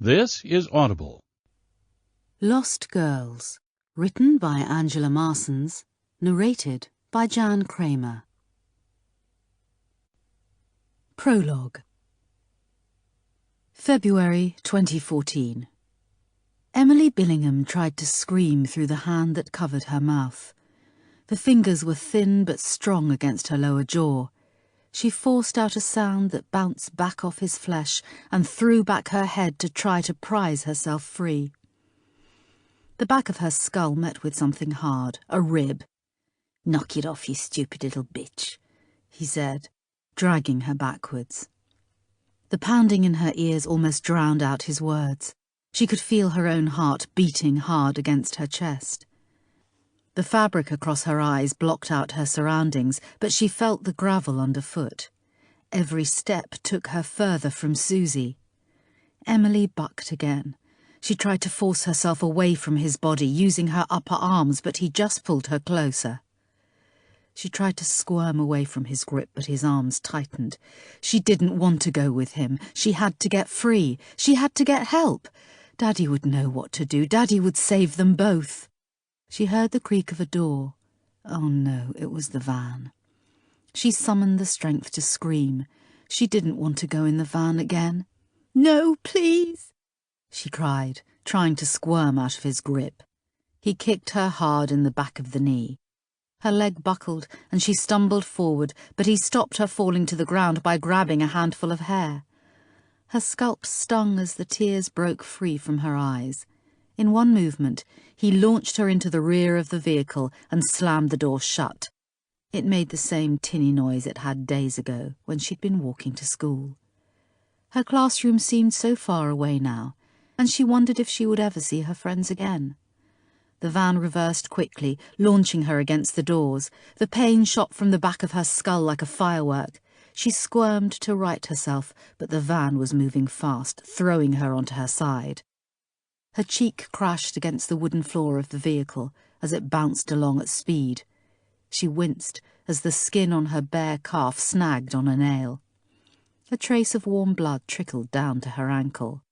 This is Audible. Lost Girls, written by Angela Marsons, narrated by Jan Kramer. Prologue. February 2014. Emily Billingham tried to scream through the hand that covered her mouth. The fingers were thin but strong against her lower jaw. She forced out a sound that bounced back off his flesh and threw back her head to try to prise herself free. The back of her skull met with something hard, a rib. "Knock it off, you stupid little bitch," he said, dragging her backwards. The pounding in her ears almost drowned out his words. She could feel her own heart beating hard against her chest. The fabric across her eyes blocked out her surroundings, but she felt the gravel underfoot. Every step took her further from Susie. Emily bucked again. She tried to force herself away from his body, using her upper arms, but he just pulled her closer. She tried to squirm away from his grip, but his arms tightened. She didn't want to go with him. She had to get free. She had to get help. Daddy would know what to do. Daddy would save them both. She heard the creak of a door. Oh no, it was the van. She summoned the strength to scream. She didn't want to go in the van again. "No, please," she cried, trying to squirm out of his grip. He kicked her hard in the back of the knee. Her leg buckled and she stumbled forward, but he stopped her falling to the ground by grabbing a handful of hair. Her scalp stung as the tears broke free from her eyes. In one movement, he launched her into the rear of the vehicle and slammed the door shut. It made the same tinny noise it had days ago when she'd been walking to school. Her classroom seemed so far away now, and she wondered if she would ever see her friends again. The van reversed quickly, launching her against the doors. The pain shot from the back of her skull like a firework. She squirmed to right herself, but the van was moving fast, throwing her onto her side. Her cheek crashed against the wooden floor of the vehicle as it bounced along at speed. She winced as the skin on her bare calf snagged on a nail. A trace of warm blood trickled down to her ankle.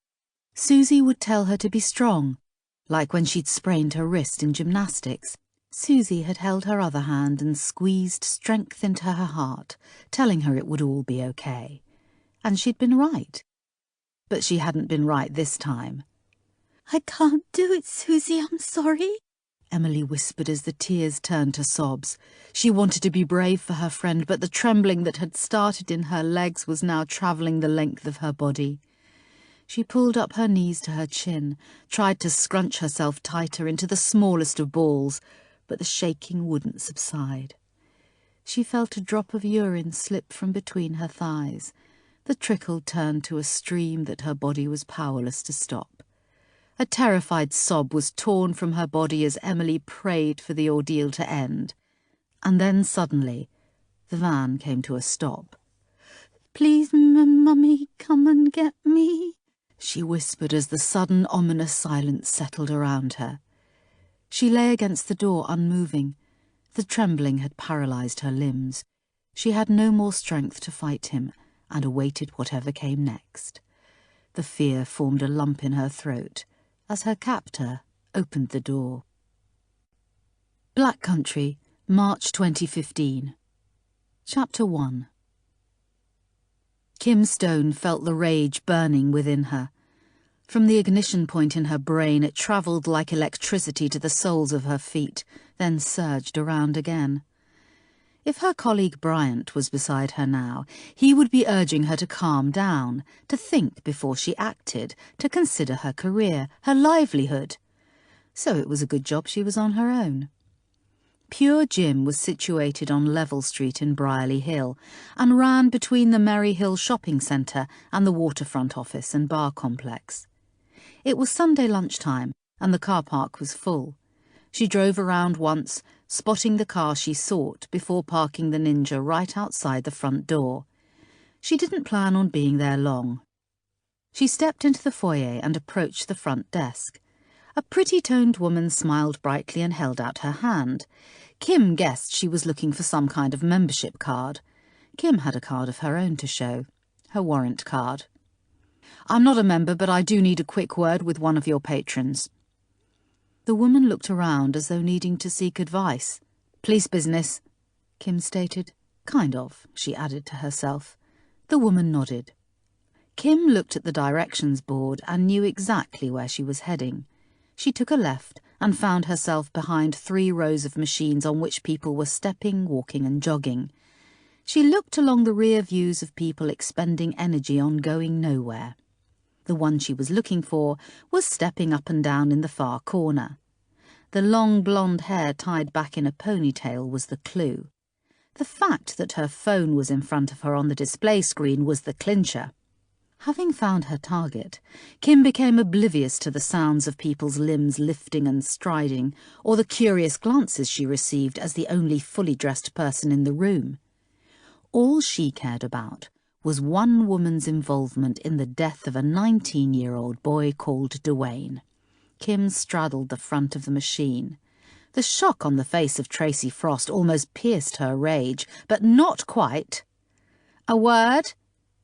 Susie would tell her to be strong, like when she'd sprained her wrist in gymnastics. Susie had held her other hand and squeezed strength into her heart, telling her it would all be okay. And she'd been right. But she hadn't been right this time. "I can't do it, Susie, I'm sorry," Emily whispered as the tears turned to sobs. She wanted to be brave for her friend, but the trembling that had started in her legs was now travelling the length of her body. She pulled up her knees to her chin, tried to scrunch herself tighter into the smallest of balls, but the shaking wouldn't subside. She felt a drop of urine slip from between her thighs. The trickle turned to a stream that her body was powerless to stop. A terrified sob was torn from her body as Emily prayed for the ordeal to end. And then suddenly, the van came to a stop. "Please, Mummy, come and get me," she whispered as the sudden ominous silence settled around her. She lay against the door unmoving. The trembling had paralysed her limbs. She had no more strength to fight him and awaited whatever came next. The fear formed a lump in her throat as her captor opened the door. Black Country, March 2015. Chapter 1. Kim Stone felt the rage burning within her. From the ignition point in her brain, it travelled like electricity to the soles of her feet, then surged around again. If her colleague Bryant was beside her now, he would be urging her to calm down, to think before she acted, to consider her career, her livelihood. So it was a good job she was on her own. Pure Gym was situated on Level Street in Brierley Hill and ran between the Merry Hill Shopping Centre and the waterfront office and bar complex. It was Sunday lunchtime and the car park was full. She drove around once, spotting the car she sought before parking the Ninja right outside the front door. She didn't plan on being there long. She stepped into the foyer and approached the front desk. A pretty-toned woman smiled brightly and held out her hand. Kim guessed she was looking for some kind of membership card. Kim had a card of her own to show, her warrant card. I'm not a member, but I do need a quick word with one of your patrons." The woman looked around as though needing to seek advice. "Police business," Kim stated. "Kind of," she added to herself. The woman nodded. Kim looked at the directions board and knew exactly where she was heading. She took a left and found herself behind 3 rows of machines on which people were stepping, walking and jogging. She looked along the rear views of people expending energy on going nowhere. The one she was looking for was stepping up and down in the far corner. The long blonde hair tied back in a ponytail was the clue. The fact that her phone was in front of her on the display screen was the clincher. Having found her target, Kim became oblivious to the sounds of people's limbs lifting and striding, or the curious glances she received as the only fully dressed person in the room. All she cared about was one woman's involvement in the death of a 19-year-old boy called Dwayne. Kim straddled the front of the machine. The shock on the face of Tracy Frost almost pierced her rage, but not quite. "A word?"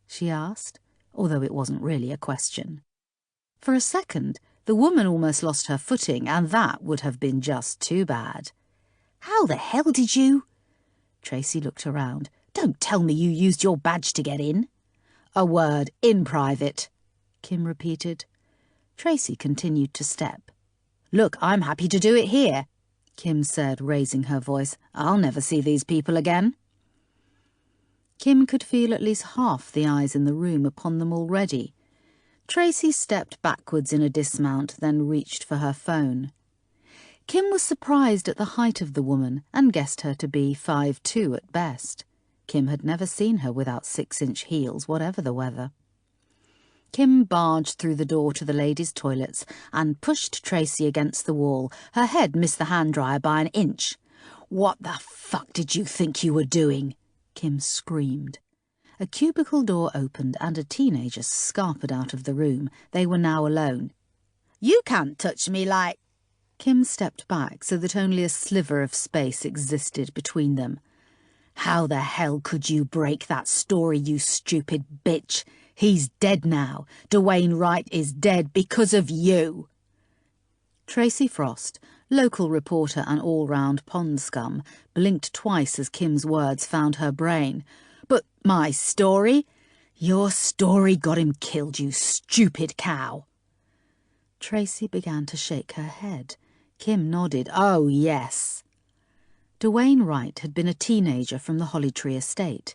she asked, although it wasn't really a question. For a second, the woman almost lost her footing, and that would have been just too bad. "How the hell did you—" Tracy looked around. "Don't tell me you used your badge to get in." "A word, in private," Kim repeated. Tracy continued to step. "Look, I'm happy to do it here," Kim said, raising her voice. "I'll never see these people again." Kim could feel at least half the eyes in the room upon them already. Tracy stepped backwards in a dismount, then reached for her phone. Kim was surprised at the height of the woman and guessed her to be 5'2" at best. Kim had never seen her without 6-inch heels, whatever the weather. Kim barged through the door to the ladies' toilets and pushed Tracy against the wall. Her head missed the hand dryer by an inch. "What the fuck did you think you were doing?" Kim screamed. A cubicle door opened and a teenager scarpered out of the room. They were now alone. "You can't touch me like—" Kim stepped back so that only a sliver of space existed between them. "How the hell could you break that story, you stupid bitch? He's dead now. Dwayne Wright is dead because of you." Tracy Frost, local reporter and all-round pond scum, blinked twice as Kim's words found her brain. "But my story? Your story got him killed, you stupid cow." Tracy began to shake her head. Kim nodded. "Oh, yes." Dwayne Wright had been a teenager from the Hollytree estate.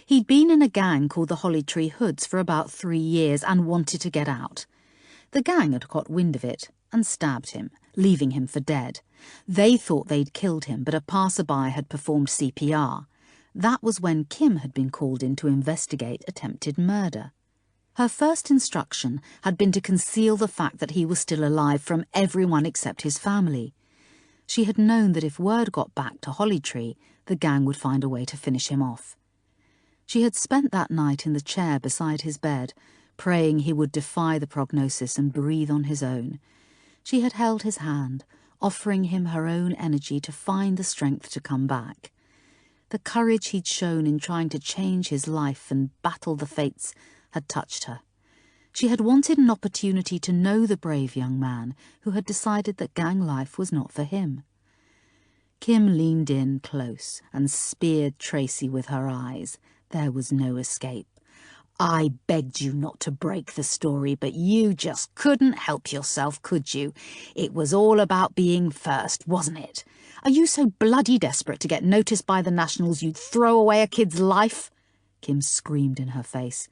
He'd been in a gang called the Hollytree Hoods for about 3 years and wanted to get out. The gang had got wind of it and stabbed him, leaving him for dead. They thought they'd killed him, but a passerby had performed CPR. That was when Kim had been called in to investigate attempted murder. Her first instruction had been to conceal the fact that he was still alive from everyone except his family. She had known that if word got back to Hollytree, the gang would find a way to finish him off. She had spent that night in the chair beside his bed, praying he would defy the prognosis and breathe on his own. She had held his hand, offering him her own energy to find the strength to come back. The courage he'd shown in trying to change his life and battle the fates had touched her. She had wanted an opportunity to know the brave young man who had decided that gang life was not for him. Kim leaned in close and speared Tracy with her eyes. There was no escape. "I begged you not to break the story, but you just couldn't help yourself, could you? It was all about being first, wasn't it? Are you so bloody desperate to get noticed by the Nationals you'd throw away a kid's life?" Kim screamed in her face.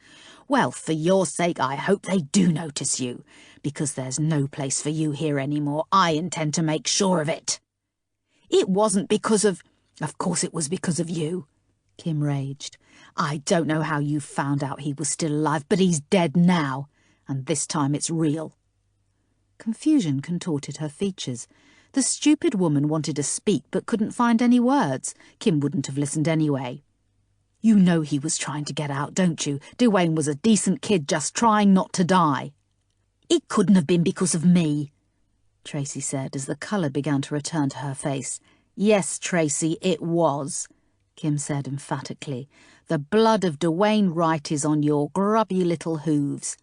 "Well, for your sake, I hope they do notice you, because there's no place for you here anymore. I intend to make sure of it." "It wasn't because of—" "Of course it was because of you," Kim raged. "I don't know how you found out he was still alive, but he's dead now, and this time it's real." Confusion contorted her features. The stupid woman wanted to speak but couldn't find any words. Kim wouldn't have listened anyway. "You know he was trying to get out, don't you? Dwayne was a decent kid just trying not to die." "It couldn't have been because of me," Tracy said as the colour began to return to her face. "Yes, Tracy, it was," Kim said emphatically. "The blood of Dwayne Wright is on your grubby little hooves."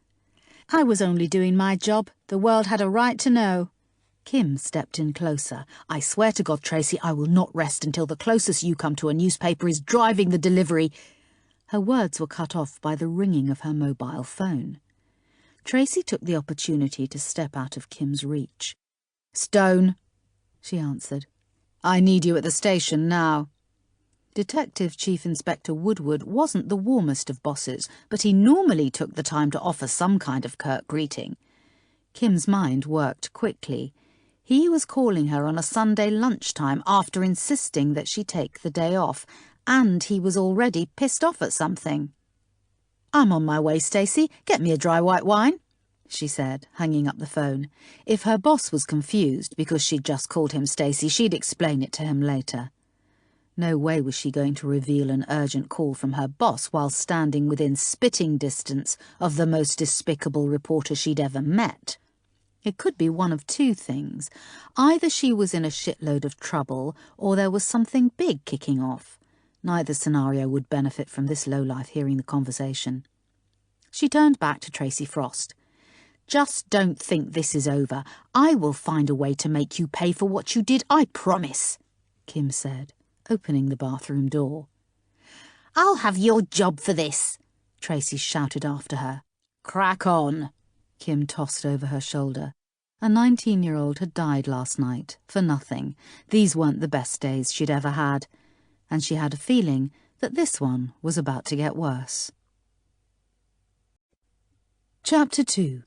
I was only doing my job. The world had a right to know. Kim stepped in closer. I swear to God, Tracy, I will not rest until the closest you come to a newspaper is driving the delivery. Her words were cut off by the ringing of her mobile phone. Tracy took the opportunity to step out of Kim's reach. "Stone," she answered. "I need you at the station now." Detective Chief Inspector Woodward wasn't the warmest of bosses, but he normally took the time to offer some kind of curt greeting. Kim's mind worked quickly. He was calling her on a Sunday lunchtime after insisting that she take the day off, and he was already pissed off at something. "I'm on my way, Stacey. Get me a dry white wine," she said, hanging up the phone. If her boss was confused because she'd just called him Stacey, she'd explain it to him later. No way was she going to reveal an urgent call from her boss while standing within spitting distance of the most despicable reporter she'd ever met. It could be one of two things. Either she was in a shitload of trouble, or there was something big kicking off. Neither scenario would benefit from this lowlife hearing the conversation. She turned back to Tracy Frost. "Just don't think this is over. I will find a way to make you pay for what you did, I promise," Kim said, opening the bathroom door. "I'll have your job for this," Tracy shouted after her. "Crack on," Kim tossed over her shoulder. A 19-year-old had died last night, for nothing. These weren't the best days she'd ever had, and she had a feeling that this one was about to get worse. Chapter 2.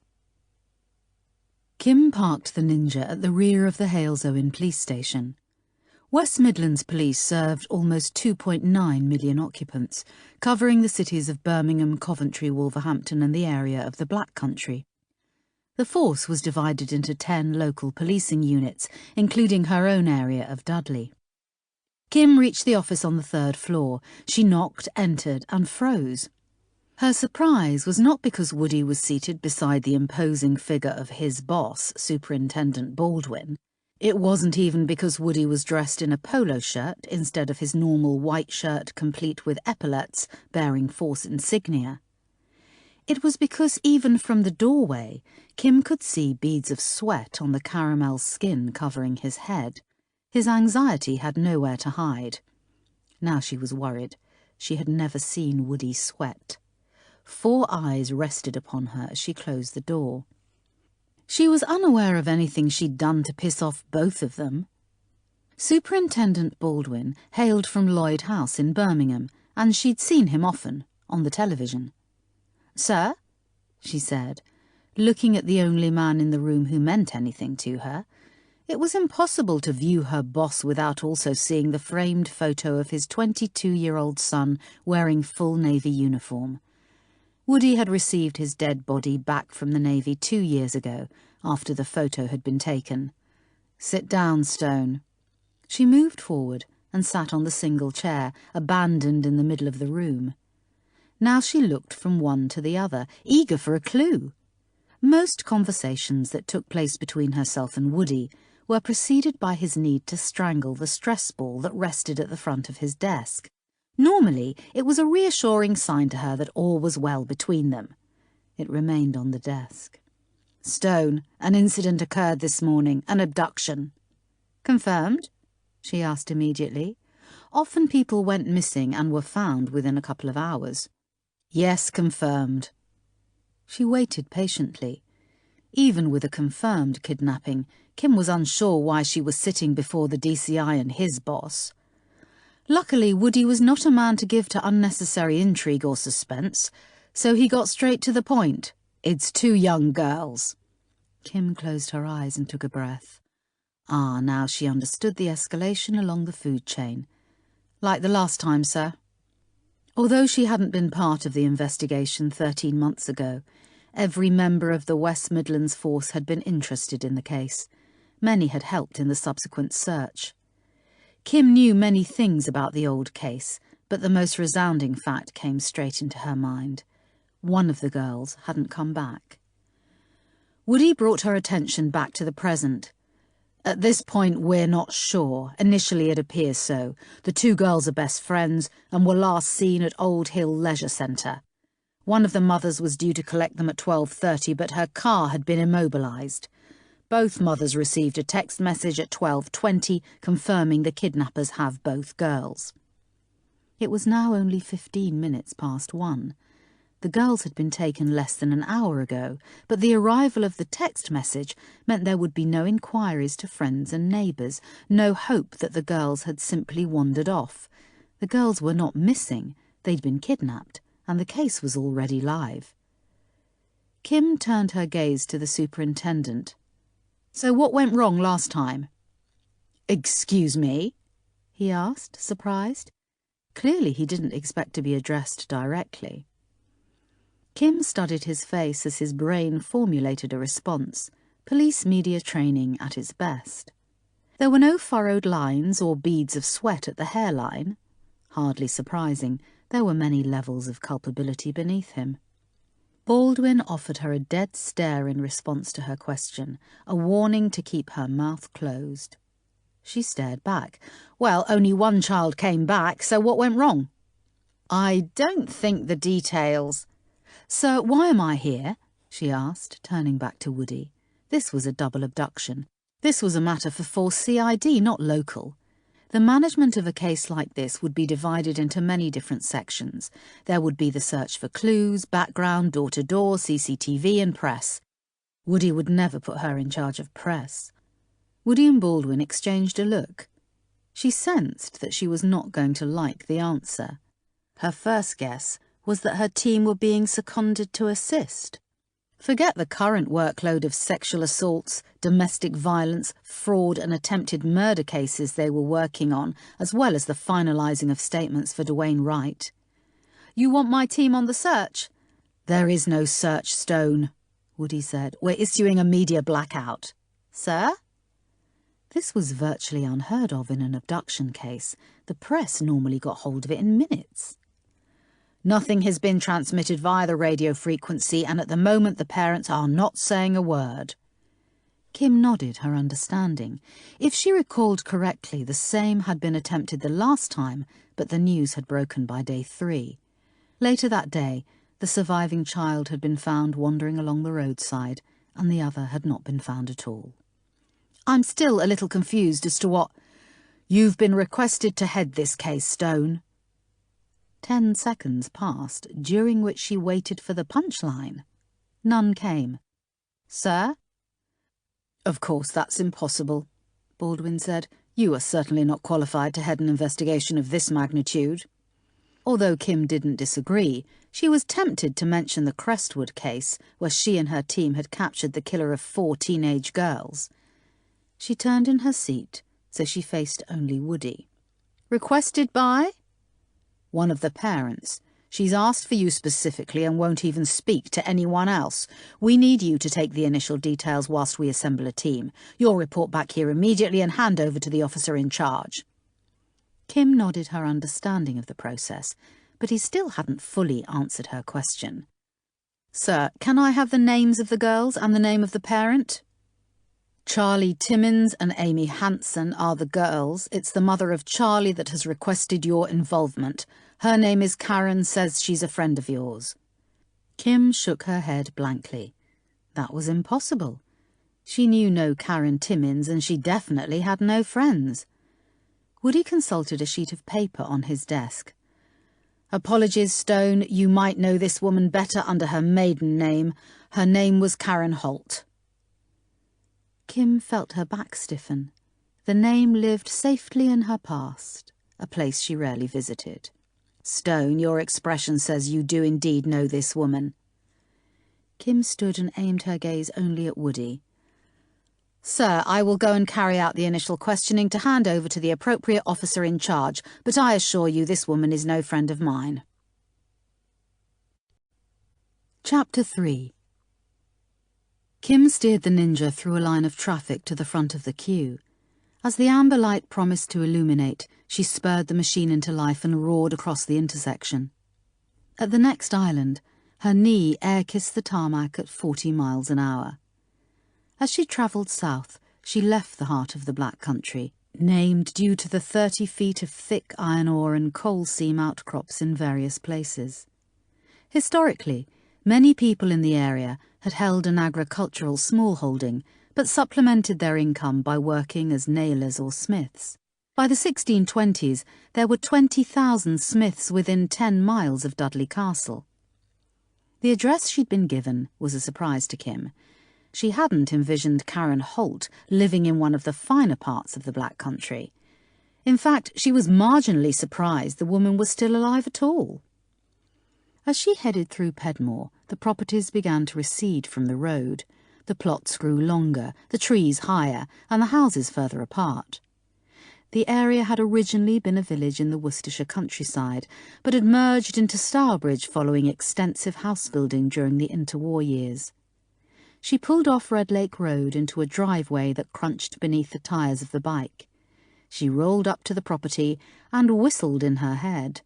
Kim parked the Ninja at the rear of the Halesowen police station. West Midlands Police served almost 2.9 million occupants, covering the cities of Birmingham, Coventry, Wolverhampton and the area of the Black Country. The force was divided into 10 local policing units, including her own area of Dudley. Kim reached the office on the 3rd floor. She knocked, entered and froze. Her surprise was not because Woody was seated beside the imposing figure of his boss, Superintendent Baldwin. It wasn't even because Woody was dressed in a polo shirt instead of his normal white shirt complete with epaulets bearing force insignia. It was because even from the doorway, Kim could see beads of sweat on the caramel skin covering his head. His anxiety had nowhere to hide. Now she was worried. She had never seen Woody sweat. 4 eyes rested upon her as she closed the door. She was unaware of anything she'd done to piss off both of them. Superintendent Baldwin hailed from Lloyd House in Birmingham, and she'd seen him often, on the television. "Sir?" she said, looking at the only man in the room who meant anything to her. It was impossible to view her boss without also seeing the framed photo of his 22-year-old son wearing full Navy uniform. Woody had received his dead body back from the Navy 2 years ago, after the photo had been taken. "Sit down, Stone." She moved forward and sat on the single chair, abandoned in the middle of the room. Now she looked from one to the other, eager for a clue. Most conversations that took place between herself and Woody were preceded by his need to strangle the stress ball that rested at the front of his desk. Normally, it was a reassuring sign to her that all was well between them. It remained on the desk. "Stone, an incident occurred this morning, an abduction." "Confirmed?" she asked immediately. Often people went missing and were found within a couple of hours. "Yes, confirmed." She waited patiently. Even with a confirmed kidnapping, Kim was unsure why she was sitting before the DCI and his boss. Luckily, Woody was not a man to give to unnecessary intrigue or suspense, so he got straight to the point. "It's 2 young girls." Kim closed her eyes and took a breath. Now she understood the escalation along the food chain. "Like the last time, sir." Although she hadn't been part of the investigation 13 months ago, every member of the West Midlands force had been interested in the case. Many had helped in the subsequent search. Kim knew many things about the old case, but the most resounding fact came straight into her mind. One of the girls hadn't come back. Woody brought her attention back to the present. "At this point, we're not sure. Initially, it appears so. The 2 girls are best friends and were last seen at Old Hill Leisure Centre. One of the mothers was due to collect them at 12:30, but her car had been immobilised. Both mothers received a text message at 12:20 confirming the kidnappers have both girls. It was now only 15 minutes past 1. The girls had been taken less than an hour ago, but the arrival of the text message meant there would be no inquiries to friends and neighbours, no hope that the girls had simply wandered off. The girls were not missing, they'd been kidnapped, and the case was already live. Kim turned her gaze to the superintendent. "So what went wrong last time?" "Excuse me?" he asked, surprised. Clearly he didn't expect to be addressed directly. Kim studied his face as his brain formulated a response, police media training at its best. There were no furrowed lines or beads of sweat at the hairline. Hardly surprising, there were many levels of culpability beneath him. Baldwin offered her a dead stare in response to her question, a warning to keep her mouth closed. She stared back. "Well, only one child came back, so what went wrong?" "I don't think the details—" "Sir, why am I here?" she asked, turning back to Woody. This was a double abduction. This was a matter for Force CID, not local. The management of a case like this would be divided into many different sections. There would be the search for clues, background, door-to-door, CCTV and press. Woody would never put her in charge of press. Woody and Baldwin exchanged a look. She sensed that she was not going to like the answer. Her first guess was that her team were being seconded to assist. Forget the current workload of sexual assaults, domestic violence, fraud and attempted murder cases they were working on, as well as the finalising of statements for Dwayne Wright. "You want my team on the search?" "There is no search, Stone," Woody said. "We're issuing a media blackout." "Sir?" This was virtually unheard of in an abduction case. The press normally got hold of it in minutes. "Nothing has been transmitted via the radio frequency, and at the moment the parents are not saying a word." Kim nodded her understanding. If she recalled correctly, the same had been attempted the last time, but the news had broken by day 3. Later that day, the surviving child had been found wandering along the roadside, and the other had not been found at all. "I'm still a little confused as to what—" "You've been requested to head this case, Stone." 10 seconds passed, during which she waited for the punchline. None came. "Sir?" "Of course, that's impossible," Baldwin said. "You are certainly not qualified to head an investigation of this magnitude." Although Kim didn't disagree, she was tempted to mention the Crestwood case, where she and her team had captured the killer of 4 teenage girls. She turned in her seat, so she faced only Woody. "Requested by?" "One of the parents. She's asked for you specifically and won't even speak to anyone else. We need you to take the initial details whilst we assemble a team. You'll report back here immediately and hand over to the officer in charge." Kim nodded her understanding of the process, but he still hadn't fully answered her question. "Sir, can I have the names of the girls and the name of the parent?" "Charlie Timmins and Amy Hansen are the girls. It's the mother of Charlie that has requested your involvement. Her name is Karen, says she's a friend of yours." Kim shook her head blankly. That was impossible. She knew no Karen Timmins, and she definitely had no friends. Woody consulted a sheet of paper on his desk. "Apologies, Stone. You might know this woman better under her maiden name. Her name was Karen Holt." Kim felt her back stiffen. The name lived safely in her past, a place she rarely visited. "Stone, your expression says you do indeed know this woman." Kim stood and aimed her gaze only at Woody. "Sir, I will go and carry out the initial questioning to hand over to the appropriate officer in charge, but I assure you this woman is no friend of mine." Chapter 3. Kim steered the Ninja through a line of traffic to the front of the queue. As the amber light promised to illuminate, she spurred the machine into life and roared across the intersection. At the next island, her knee air-kissed the tarmac at 40 miles an hour. As she travelled south, she left the heart of the Black Country, named due to the 30 feet of thick iron ore and coal seam outcrops in various places. Historically, many people in the area had held an agricultural smallholding, but supplemented their income by working as nailers or smiths. By the 1620s, there were 20,000 smiths within 10 miles of Dudley Castle. The address she'd been given was a surprise to Kim. She hadn't envisioned Karen Holt living in one of the finer parts of the Black Country. In fact, she was marginally surprised the woman was still alive at all. As she headed through Pedmore, the properties began to recede from the road. The plots grew longer, the trees higher, and the houses further apart. The area had originally been a village in the Worcestershire countryside, but had merged into Stourbridge following extensive house building during the interwar years. She pulled off Red Lake Road into a driveway that crunched beneath the tyres of the bike. She rolled up to the property and whistled in her head.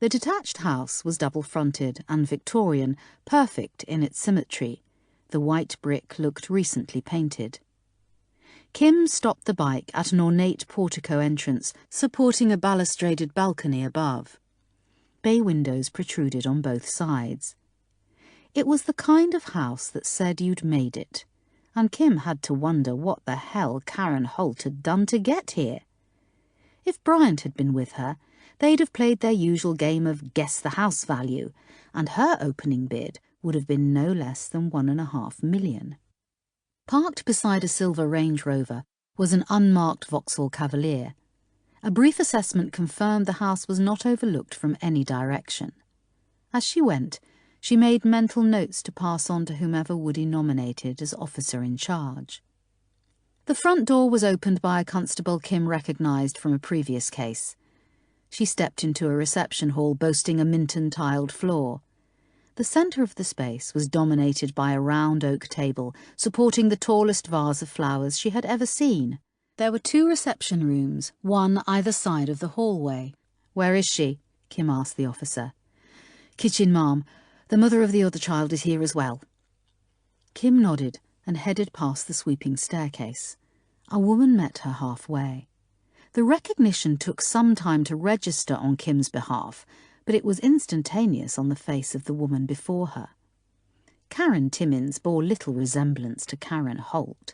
The detached house was double-fronted and Victorian, perfect in its symmetry. The white brick looked recently painted. Kim stopped the bike at an ornate portico entrance supporting a balustraded balcony above. Bay windows protruded on both sides. It was the kind of house that said you'd made it, and Kim had to wonder what the hell Karen Holt had done to get here. If Bryant had been with her, they'd have played their usual game of guess the house value, and her opening bid would have been no less than $1.5 million. Parked beside a silver Range Rover was an unmarked Vauxhall Cavalier. A brief assessment confirmed the house was not overlooked from any direction. As she went, she made mental notes to pass on to whomever Woody nominated as officer in charge. The front door was opened by a constable Kim recognised from a previous case. She stepped into a reception hall boasting a Minton-tiled floor. The centre of the space was dominated by a round oak table supporting the tallest vase of flowers she had ever seen. There were 2 reception rooms, one either side of the hallway. "Where is she?" Kim asked the officer. "Kitchen, ma'am. The mother of the other child is here as well." Kim nodded and headed past the sweeping staircase. A woman met her halfway. The recognition took some time to register on Kim's behalf, but it was instantaneous on the face of the woman before her. Karen Timmins bore little resemblance to Karen Holt.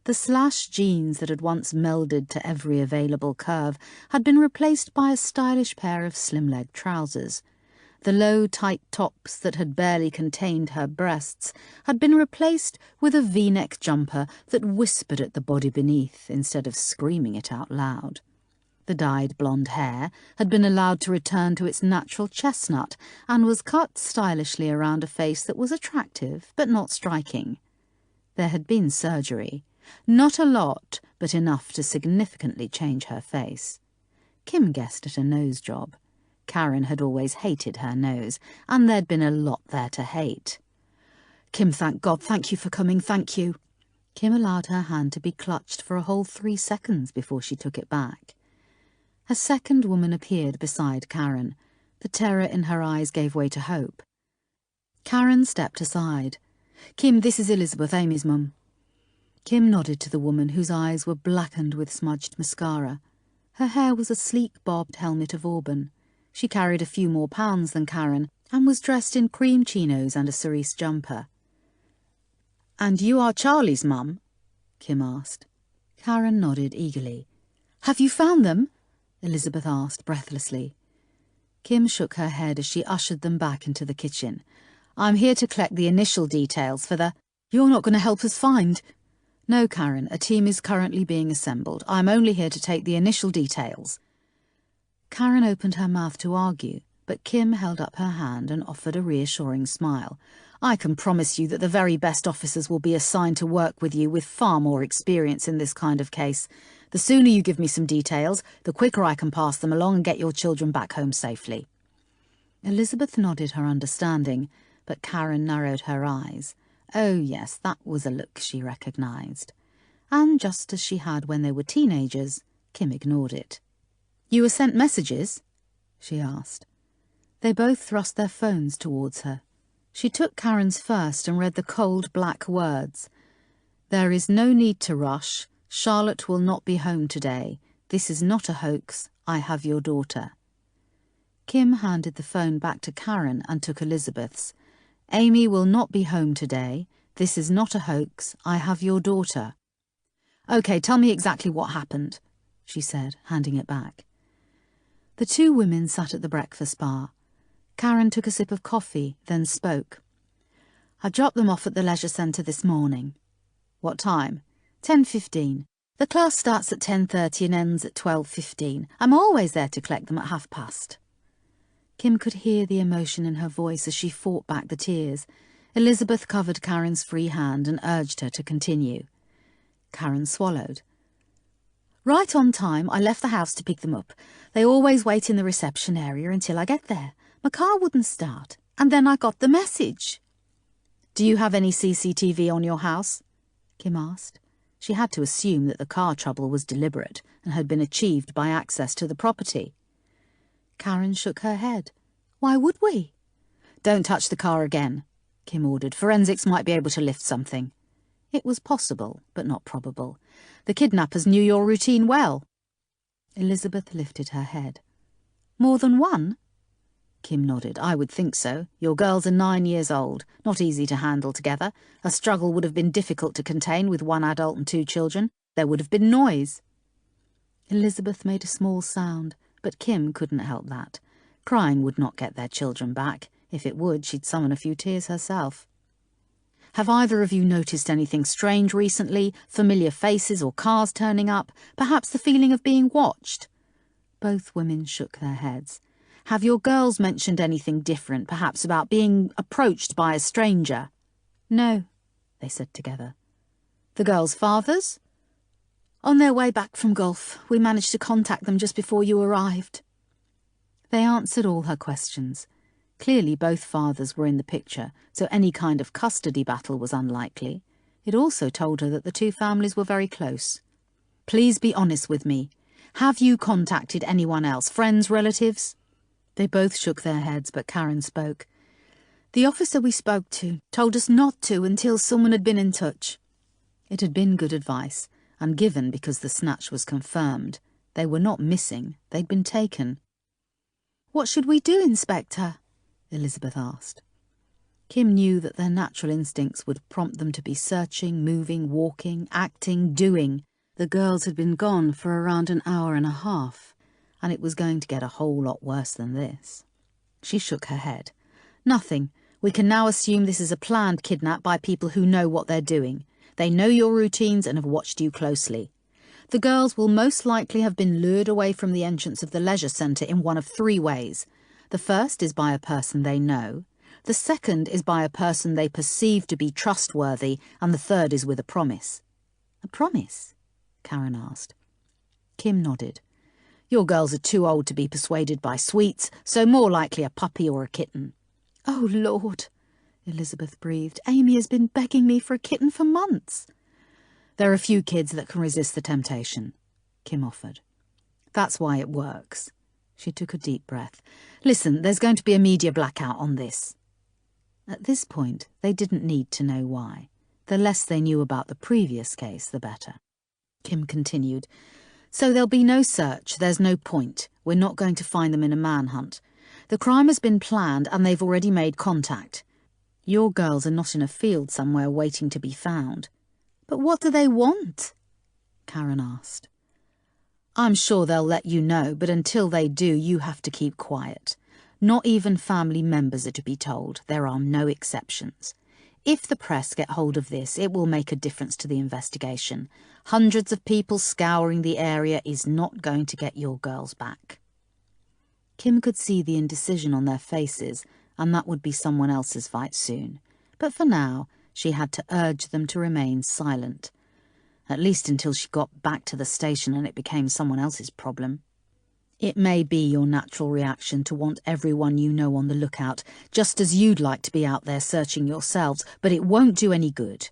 The slash jeans that had once melded to every available curve had been replaced by a stylish pair of slim-leg trousers. The low, tight tops that had barely contained her breasts had been replaced with a V-neck jumper that whispered at the body beneath instead of screaming it out loud. The dyed blonde hair had been allowed to return to its natural chestnut and was cut stylishly around a face that was attractive but not striking. There had been surgery. Not a lot, but enough to significantly change her face. Kim guessed at a nose job. Karen had always hated her nose, and there'd been a lot there to hate. "Kim, thank God, thank you for coming, thank you." Kim allowed her hand to be clutched for a whole 3 seconds before she took it back. A second woman appeared beside Karen. The terror in her eyes gave way to hope. Karen stepped aside. "Kim, this is Elizabeth, Amy's mum." Kim nodded to the woman whose eyes were blackened with smudged mascara. Her hair was a sleek bobbed helmet of auburn. She carried a few more pounds than Karen and was dressed in cream chinos and a cerise jumper. "And you are Charlie's mum?" Kim asked. Karen nodded eagerly. "Have you found them?" Elizabeth asked breathlessly. Kim shook her head as she ushered them back into the kitchen. "I'm here to collect the initial details for the—" "You're not going to help us find—" "No, Karen, a team is currently being assembled. I'm only here to take the initial details." Karen opened her mouth to argue, but Kim held up her hand and offered a reassuring smile. "I can promise you that the very best officers will be assigned to work with you with far more experience in this kind of case. The sooner you give me some details, the quicker I can pass them along and get your children back home safely." Elizabeth nodded her understanding, but Karen narrowed her eyes. Oh yes, that was a look she recognised. And just as she had when they were teenagers, Kim ignored it. "You were sent messages?" she asked. They both thrust their phones towards her. She took Karen's first and read the cold black words. "There is no need to rush. Charlotte will not be home today. This is not a hoax. I have your daughter." Kim handed the phone back to Karen and took Elizabeth's. "Amy will not be home today. This is not a hoax. I have your daughter." "OK, tell me exactly what happened," she said, handing it back. The two women sat at the breakfast bar. Karen took a sip of coffee, then spoke. "I dropped them off at the leisure centre this morning." "What time?" 10:15. The class starts at 10:30 and ends at 12:15. I'm always there to collect them at past. Kim could hear the emotion in her voice as she fought back the tears. Elizabeth covered Karen's free hand and urged her to continue. Karen swallowed. "Right on time, I left the house to pick them up. They always wait in the reception area until I get there. My car wouldn't start, and then I got the message." "Do you have any CCTV on your house?" Kim asked. She had to assume that the car trouble was deliberate and had been achieved by access to the property. Karen shook her head. "Why would we?" "Don't touch the car again," Kim ordered. "Forensics might be able to lift something." It was possible, but not probable. The kidnappers knew your routine well. Elizabeth lifted her head. "More than one?" Kim nodded. "I would think so. Your girls are 9 years old, not easy to handle together. A struggle would have been difficult to contain with one adult and 2 children. There would have been noise." Elizabeth made a small sound, but Kim couldn't help that. Crying would not get their children back. If it would, she'd summon a few tears herself. "Have either of you noticed anything strange recently? Familiar faces or cars turning up? Perhaps the feeling of being watched?" Both women shook their heads. "Have your girls mentioned anything different, perhaps about being approached by a stranger?" "No," they said together. "The girls' fathers?" "On their way back from golf. We managed to contact them just before you arrived." They answered all her questions. Clearly both fathers were in the picture, so any kind of custody battle was unlikely. It also told her that the two families were very close. "Please be honest with me. Have you contacted anyone else, friends, relatives?" They both shook their heads, but Karen spoke. "The officer we spoke to told us not to until someone had been in touch." It had been good advice, and given because the snatch was confirmed. They were not missing, they'd been taken. "What should we do, Inspector?" Elizabeth asked. Kim knew that their natural instincts would prompt them to be searching, moving, walking, acting, doing. The girls had been gone for around an hour and a half, and it was going to get a whole lot worse than this. She shook her head. "Nothing. We can now assume this is a planned kidnap by people who know what they're doing. They know your routines and have watched you closely. The girls will most likely have been lured away from the entrance of the leisure centre in one of 3 ways. The first is by a person they know. The second is by a person they perceive to be trustworthy, and the third is with a promise." "A promise?" Karen asked. Kim nodded. "Your girls are too old to be persuaded by sweets, so more likely a puppy or a kitten." "Oh, Lord," Elizabeth breathed. "Amy has been begging me for a kitten for months." "There are a few kids that can resist the temptation," Kim offered. "That's why it works." She took a deep breath. "Listen, there's going to be a media blackout on this." At this point, they didn't need to know why. The less they knew about the previous case, the better. Kim continued. "So there'll be no search. There's no point. We're not going to find them in a manhunt. The crime has been planned and they've already made contact. Your girls are not in a field somewhere waiting to be found." "But what do they want?" Karen asked. "I'm sure they'll let you know, but until they do, you have to keep quiet. Not even family members are to be told. There are no exceptions. If the press get hold of this, it will make a difference to the investigation. Hundreds of people scouring the area is not going to get your girls back." Kim could see the indecision on their faces, and that would be someone else's fight soon. But for now, she had to urge them to remain silent. At least until she got back to the station and it became someone else's problem. It may be your natural reaction to want everyone you know on the lookout, just as you'd like to be out there searching yourselves, but it won't do any good.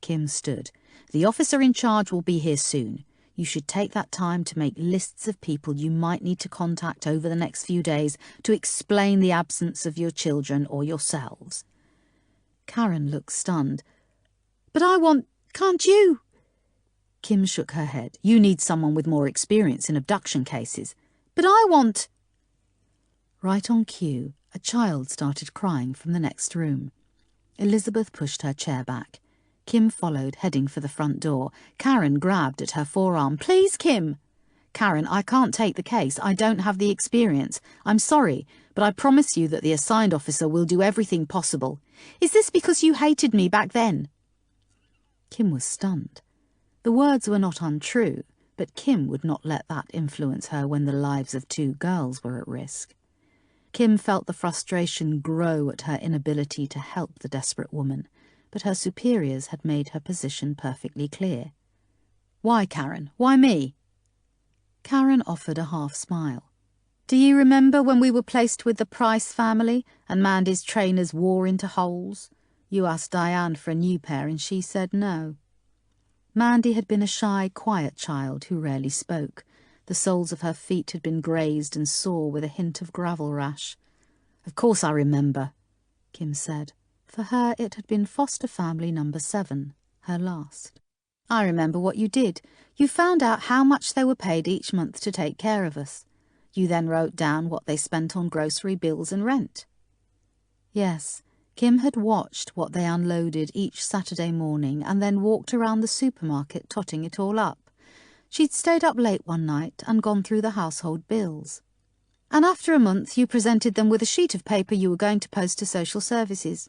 Kim stood. "The officer in charge will be here soon. You should take that time to make lists of people you might need to contact over the next few days to explain the absence of your children or yourselves." Karen looked stunned. "But can't you?" Kim shook her head. "You need someone with more experience in abduction cases." "But I want..." Right on cue, a child started crying from the next room. Elizabeth pushed her chair back. Kim followed, heading for the front door. Karen grabbed at her forearm. "Please, Kim!" "Karen, I can't take the case. I don't have the experience. I'm sorry, but I promise you that the assigned officer will do everything possible." "Is this because you hated me back then?" Kim was stunned. The words were not untrue, but Kim would not let that influence her when the lives of two girls were at risk. Kim felt the frustration grow at her inability to help the desperate woman, but her superiors had made her position perfectly clear. "Why, Karen? Why me?" Karen offered a half-smile. "Do you remember when we were placed with the Price family and Mandy's trainers wore into holes? You asked Diane for a new pair and she said no." Mandy had been a shy, quiet child who rarely spoke. The soles of her feet had been grazed and sore with a hint of gravel rash. "Of course I remember," Kim said. For her it had been foster family number 7, her last. "I remember what you did. You found out how much they were paid each month to take care of us. You then wrote down what they spent on grocery bills and rent." Yes, Kim had watched what they unloaded each Saturday morning and then walked around the supermarket totting it all up. She'd stayed up late one night and gone through the household bills. "And after a month you presented them with a sheet of paper you were going to post to social services."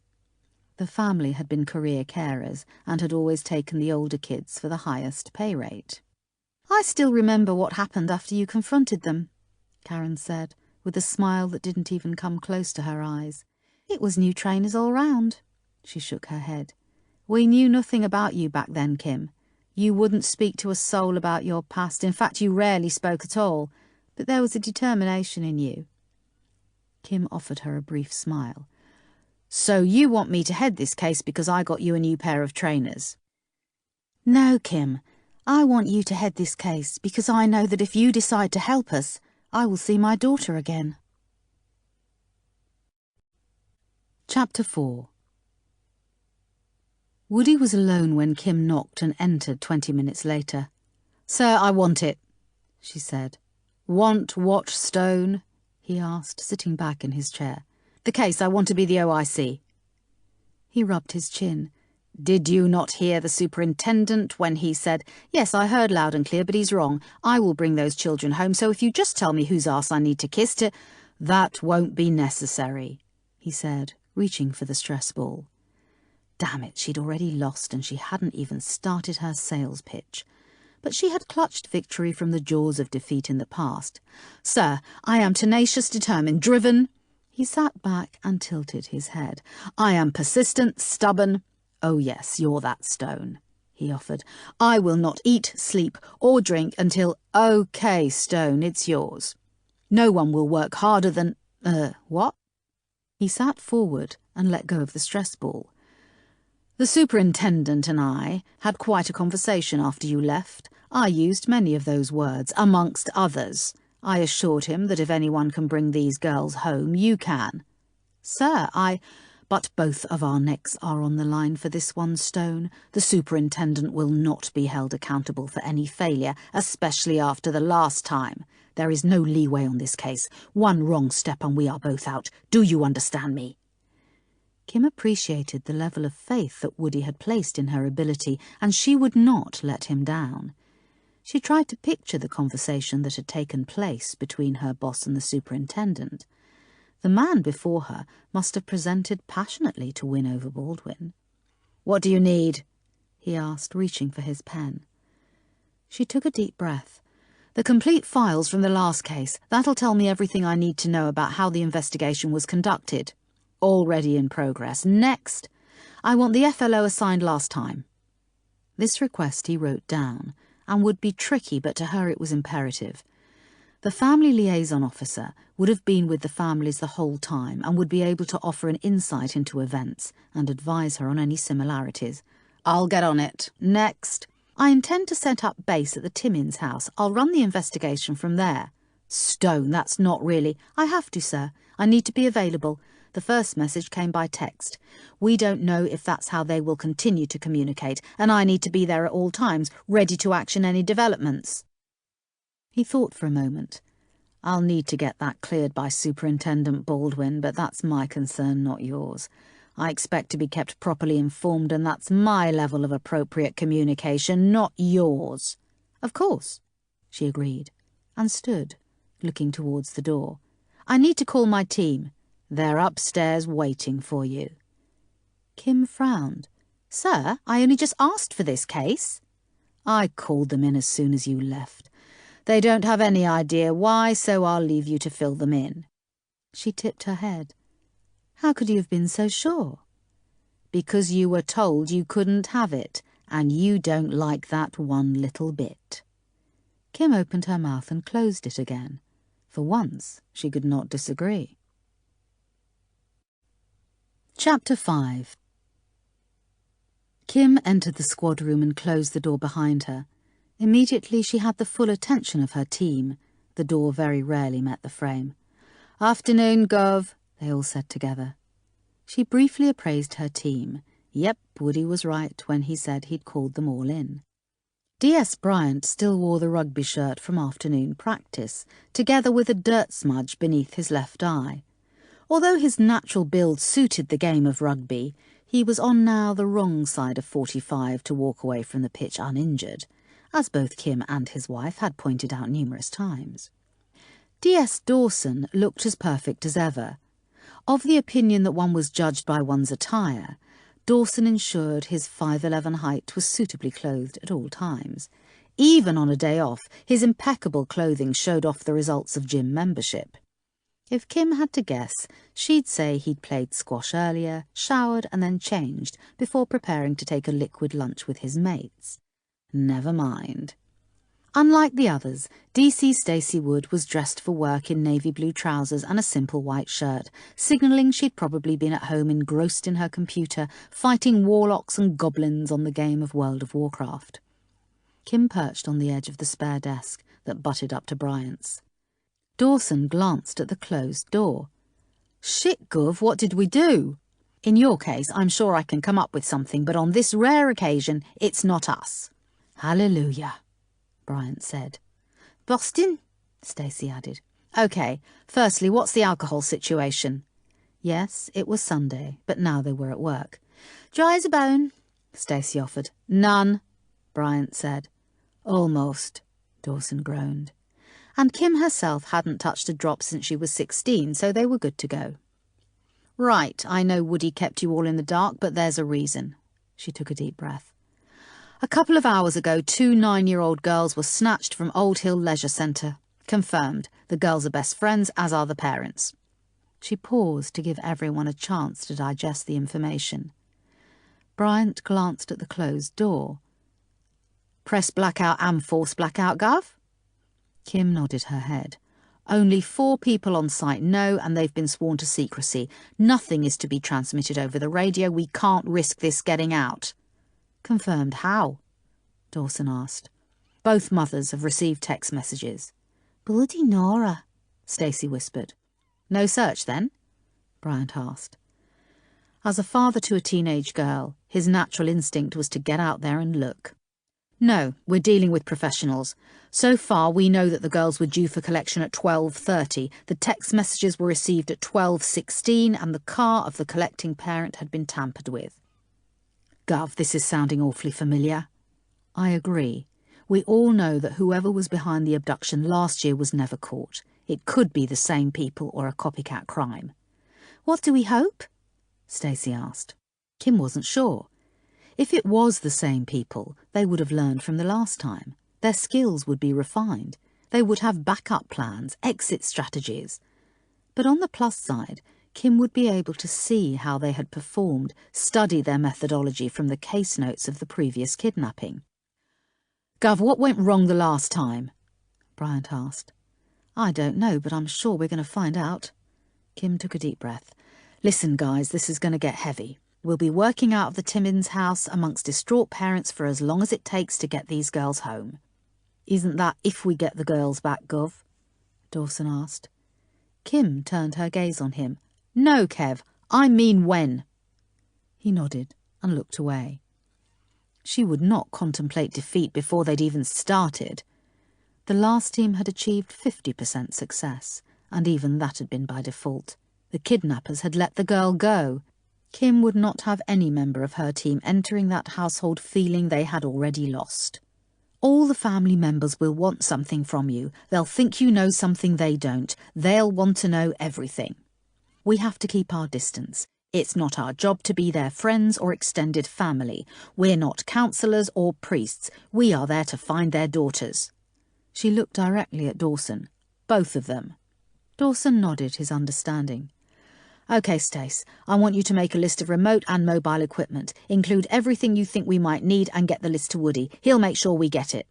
The family had been career carers and had always taken the older kids for the highest pay rate. "I still remember what happened after you confronted them," Karen said, with a smile that didn't even come close to her eyes. "It was new trainers all round." She shook her head. "We knew nothing about you back then, Kim. You wouldn't speak to a soul about your past. In fact, you rarely spoke at all. But there was a determination in you." Kim offered her a brief smile. "So you want me to head this case because I got you a new pair of trainers?" "No, Kim. I want you to head this case because I know that if you decide to help us, I will see my daughter again." Chapter 4. Woody was alone when Kim knocked and entered 20 minutes later. "Sir, I want it," she said. "Want what, Stone?" he asked, sitting back in his chair. "The case. I want to be the OIC." He rubbed his chin. "Did you not hear the superintendent when he said, 'Yes, I heard loud and clear, but he's wrong. I will bring those children home, so if you just tell me whose arse I need to kiss to—'" "That won't be necessary," he said, reaching for the stress ball. Damn it, she'd already lost and she hadn't even started her sales pitch. But she had clutched victory from the jaws of defeat in the past. "Sir, I am tenacious, determined, driven." He sat back and tilted his head. "I am persistent, stubborn." "Oh yes, you're that, Stone," he offered. "I will not eat, sleep, or drink until—" "Okay, Stone, it's yours. No one will work harder than—" What?" He sat forward and let go of the stress ball. "The superintendent and I had quite a conversation after you left. I used many of those words, amongst others. I assured him that if anyone can bring these girls home, you can." "Sir, But both of our necks are on the line for this one, Stone. The superintendent will not be held accountable for any failure, especially after the last time. There is no leeway on this case. One wrong step and we are both out. Do you understand me?" Kim appreciated the level of faith that Woody had placed in her ability, and she would not let him down. She tried to picture the conversation that had taken place between her boss and the superintendent. The man before her must have presented passionately to win over Baldwin. "What do you need?" he asked, reaching for his pen. She took a deep breath. "The complete files from the last case. That'll tell me everything I need to know about how the investigation was conducted." "Already in progress. Next." "I want the FLO assigned last time." This request he wrote down, and would be tricky, but to her it was imperative. The family liaison officer would have been with the families the whole time and would be able to offer an insight into events and advise her on any similarities. "I'll get on it. Next." "I intend to set up base at the Timmins house. I'll run the investigation from there." "Stone, that's not really—" "I have to, sir. I need to be available. The first message came by text. We don't know if that's how they will continue to communicate, and I need to be there at all times, ready to action any developments." He thought for a moment. I'll need to get that cleared by Superintendent Baldwin, but that's my concern, not yours. I expect to be kept properly informed, and that's my level of appropriate communication, not yours." "Of course," she agreed, and stood, looking towards the door. "I need to call my team. They're upstairs waiting for you." Kim frowned. "Sir, I only just asked for this case." "I called them in as soon as you left. They don't have any idea why, so I'll leave you to fill them in." She tipped her head. "How could you have been so sure?" "Because you were told you couldn't have it, and you don't like that one little bit." Kim opened her mouth and closed it again. For once, she could not disagree. Chapter 5. Kim entered the squad room and closed the door behind her. Immediately she had the full attention of her team. The door very rarely met the frame. "Afternoon, Gov," they all said together. She briefly appraised her team. Yep, Woody was right when he said he'd called them all in. D.S. Bryant still wore the rugby shirt from afternoon practice, together with a dirt smudge beneath his left eye. Although his natural build suited the game of rugby, he was on now the wrong side of 45 to walk away from the pitch uninjured, as both Kim and his wife had pointed out numerous times. D.S. Dawson looked as perfect as ever. Of the opinion that one was judged by one's attire, Dawson ensured his 5'11" height was suitably clothed at all times. Even on a day off, his impeccable clothing showed off the results of gym membership. If Kim had to guess, she'd say he'd played squash earlier, showered and then changed before preparing to take a liquid lunch with his mates. Never mind. Unlike the others, DC Stacey Wood was dressed for work in navy blue trousers and a simple white shirt, signalling she'd probably been at home engrossed in her computer, fighting warlocks and goblins on the game of World of Warcraft. Kim perched on the edge of the spare desk that butted up to Bryant's. Dawson glanced at the closed door. "Shit, Gov, what did we do?" "In your case, I'm sure I can come up with something, but on this rare occasion, it's not us." "Hallelujah," Bryant said. "Boston?" Stacey added. "OK, firstly, what's the alcohol situation?" Yes, it was Sunday, but now they were at work. "Dry as a bone," Stacey offered. "None," Bryant said. "Almost," Dawson groaned. And Kim herself hadn't touched a drop since she was 16, so they were good to go. "Right, I know Woody kept you all in the dark, but there's a reason." She took a deep breath. "A couple of hours ago, 2 9-year-old girls were snatched from Old Hill Leisure Centre. Confirmed. The girls are best friends, as are the parents." She paused to give everyone a chance to digest the information. Bryant glanced at the closed door. "Press blackout and force blackout, Gov?" Kim nodded her head. "Only 4 people on site know, and they've been sworn to secrecy. Nothing is to be transmitted over the radio. We can't risk this getting out." "Confirmed how?" Dawson asked. "Both mothers have received text messages." "Bloody Nora," Stacey whispered. "No search, then?" Bryant asked. As a father to a teenage girl, his natural instinct was to get out there and look. "No, we're dealing with professionals. So far, we know that the girls were due for collection at 12:30. The text messages were received at 12:16, and the car of the collecting parent had been tampered with." "Gov, this is sounding awfully familiar." "I agree. We all know that whoever was behind the abduction last year was never caught. It could be the same people or a copycat crime." "What do we hope?" Stacey asked. Kim wasn't sure. If it was the same people, they would have learned from the last time. Their skills would be refined. They would have backup plans, exit strategies. But on the plus side, Kim would be able to see how they had performed, study their methodology from the case notes of the previous kidnapping. "Gov, what went wrong the last time?" Bryant asked. "I don't know, but I'm sure we're going to find out." Kim took a deep breath. "Listen, guys, this is going to get heavy. We'll be working out of the Timmins house amongst distraught parents for as long as it takes to get these girls home." "Isn't that if we get the girls back, Gov?" Dawson asked. Kim turned her gaze on him. "No, Kev, I mean when." He nodded and looked away. She would not contemplate defeat before they'd even started. The last team had achieved 50% success, and even that had been by default. The kidnappers had let the girl go. Kim would not have any member of her team entering that household feeling they had already lost. All the family members will want something from you. They'll think you know something they don't. They'll want to know everything. We have to keep our distance. It's not our job to be their friends or extended family. We're not counsellors or priests. We are there to find their daughters. She looked directly at Dawson. Both of them. Dawson nodded his understanding. OK, Stace, I want you to make a list of remote and mobile equipment. Include everything you think we might need and get the list to Woody. He'll make sure we get it.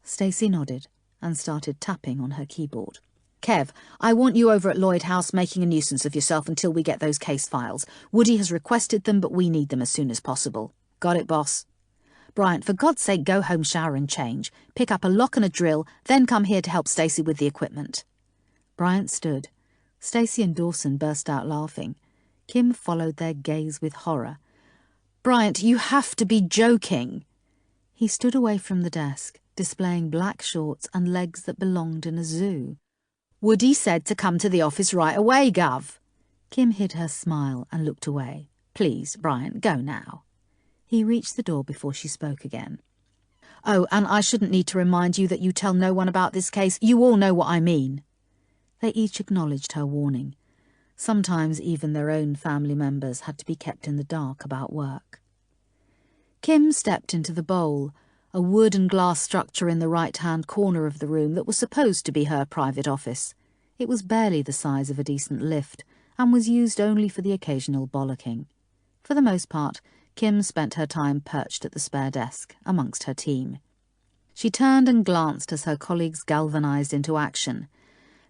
Stacey nodded and started tapping on her keyboard. Kev, I want you over at Lloyd House making a nuisance of yourself until we get those case files. Woody has requested them, but we need them as soon as possible. Got it, boss? Bryant, for God's sake, go home, shower and change. Pick up a lock and a drill, then come here to help Stacey with the equipment. Bryant stood. Stacey and Dawson burst out laughing. Kim followed their gaze with horror. Bryant, you have to be joking. He stood away from the desk, displaying black shorts and legs that belonged in a zoo. Woody said to come to the office right away, Gov. Kim hid her smile and looked away. Please, Bryant, go now. He reached the door before she spoke again. Oh, and I shouldn't need to remind you that you tell no one about this case. You all know what I mean. They each acknowledged her warning. Sometimes even their own family members had to be kept in the dark about work. Kim stepped into the bowl, a wood and glass structure in the right-hand corner of the room that was supposed to be her private office. It was barely the size of a decent lift and was used only for the occasional bollocking. For the most part, Kim spent her time perched at the spare desk amongst her team. She turned and glanced as her colleagues galvanized into action.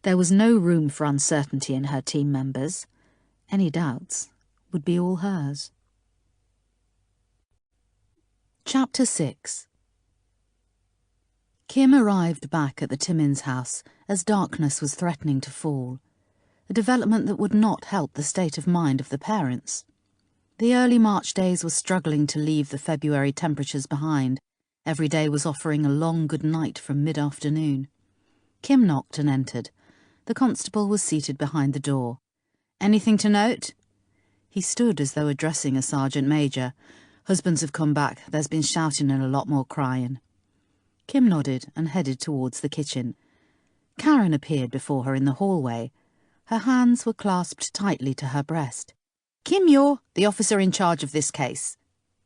There was no room for uncertainty in her team members. Any doubts would be all hers. Chapter 6. Kim arrived back at the Timmins house as darkness was threatening to fall, a development that would not help the state of mind of the parents. The early March days were struggling to leave the February temperatures behind. Every day was offering a long good night from mid-afternoon. Kim knocked and entered. The constable was seated behind the door. Anything to note? He stood as though addressing a sergeant major. Husbands have come back. There's been shouting and a lot more crying. Kim nodded and headed towards the kitchen. Karen appeared before her in the hallway. Her hands were clasped tightly to her breast. Kim, you're the officer in charge of this case,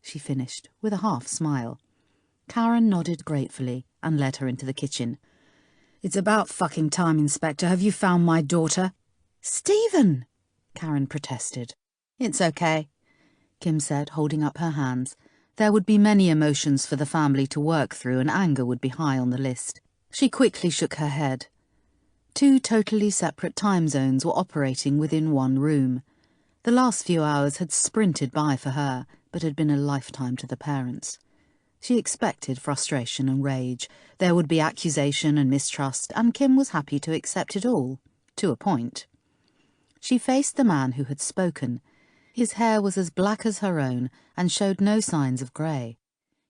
she finished with a half smile. Karen nodded gratefully and led her into the kitchen. It's about fucking time, Inspector. Have you found my daughter? Stephen, Karen protested. It's okay, Kim said, holding up her hands. There would be many emotions for the family to work through, and anger would be high on the list. She quickly shook her head. 2 totally separate time zones were operating within one room. The last few hours had sprinted by for her, but had been a lifetime to the parents. She expected frustration and rage. There would be accusation and mistrust, and Kim was happy to accept it all, to a point. She faced the man who had spoken. His hair was as black as her own and showed no signs of grey.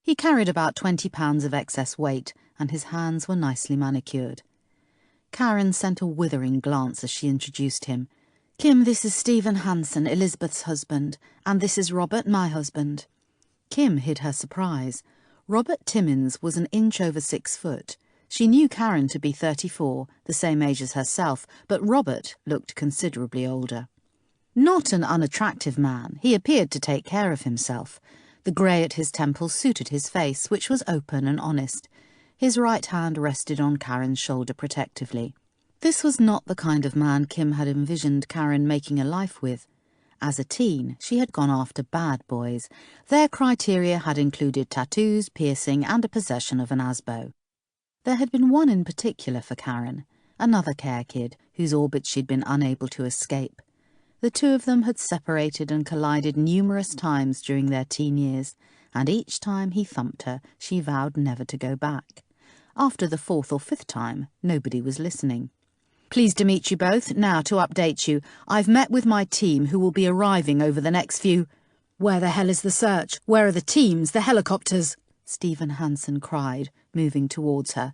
He carried about 20 pounds of excess weight, and his hands were nicely manicured. Karen sent a withering glance as she introduced him. Kim, this is Stephen Hansen, Elizabeth's husband, and this is Robert, my husband. Kim hid her surprise. Robert Timmins was an inch over 6 foot. She knew Karen to be 34, the same age as herself, but Robert looked considerably older. Not an unattractive man, he appeared to take care of himself. The grey at his temples suited his face, which was open and honest. His right hand rested on Karen's shoulder protectively. This was not the kind of man Kim had envisioned Karen making a life with. As a teen, she had gone after bad boys. Their criteria had included tattoos, piercing, and a possession of an ASBO. There had been one in particular for Karen, another care kid, whose orbit she'd been unable to escape. The two of them had separated and collided numerous times during their teen years, and each time he thumped her, she vowed never to go back. After the 4th or 5th time, nobody was listening. Pleased to meet you both. Now, to update you, I've met with my team who will be arriving over the next few... Where the hell is the search? Where are the teams, the helicopters? Stephen Hansen cried, moving towards her.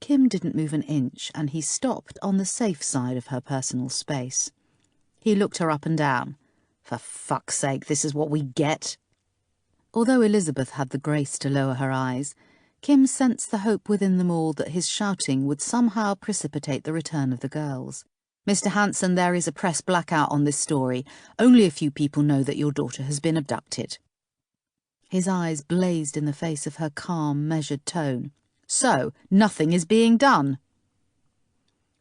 Kim didn't move an inch, and he stopped on the safe side of her personal space. He looked her up and down. For fuck's sake, this is what we get. Although Elizabeth had the grace to lower her eyes, Kim sensed the hope within them all that his shouting would somehow precipitate the return of the girls. "Mr. Hanson, there is a press blackout on this story. Only a few people know that your daughter has been abducted." His eyes blazed in the face of her calm, measured tone. "So, nothing is being done."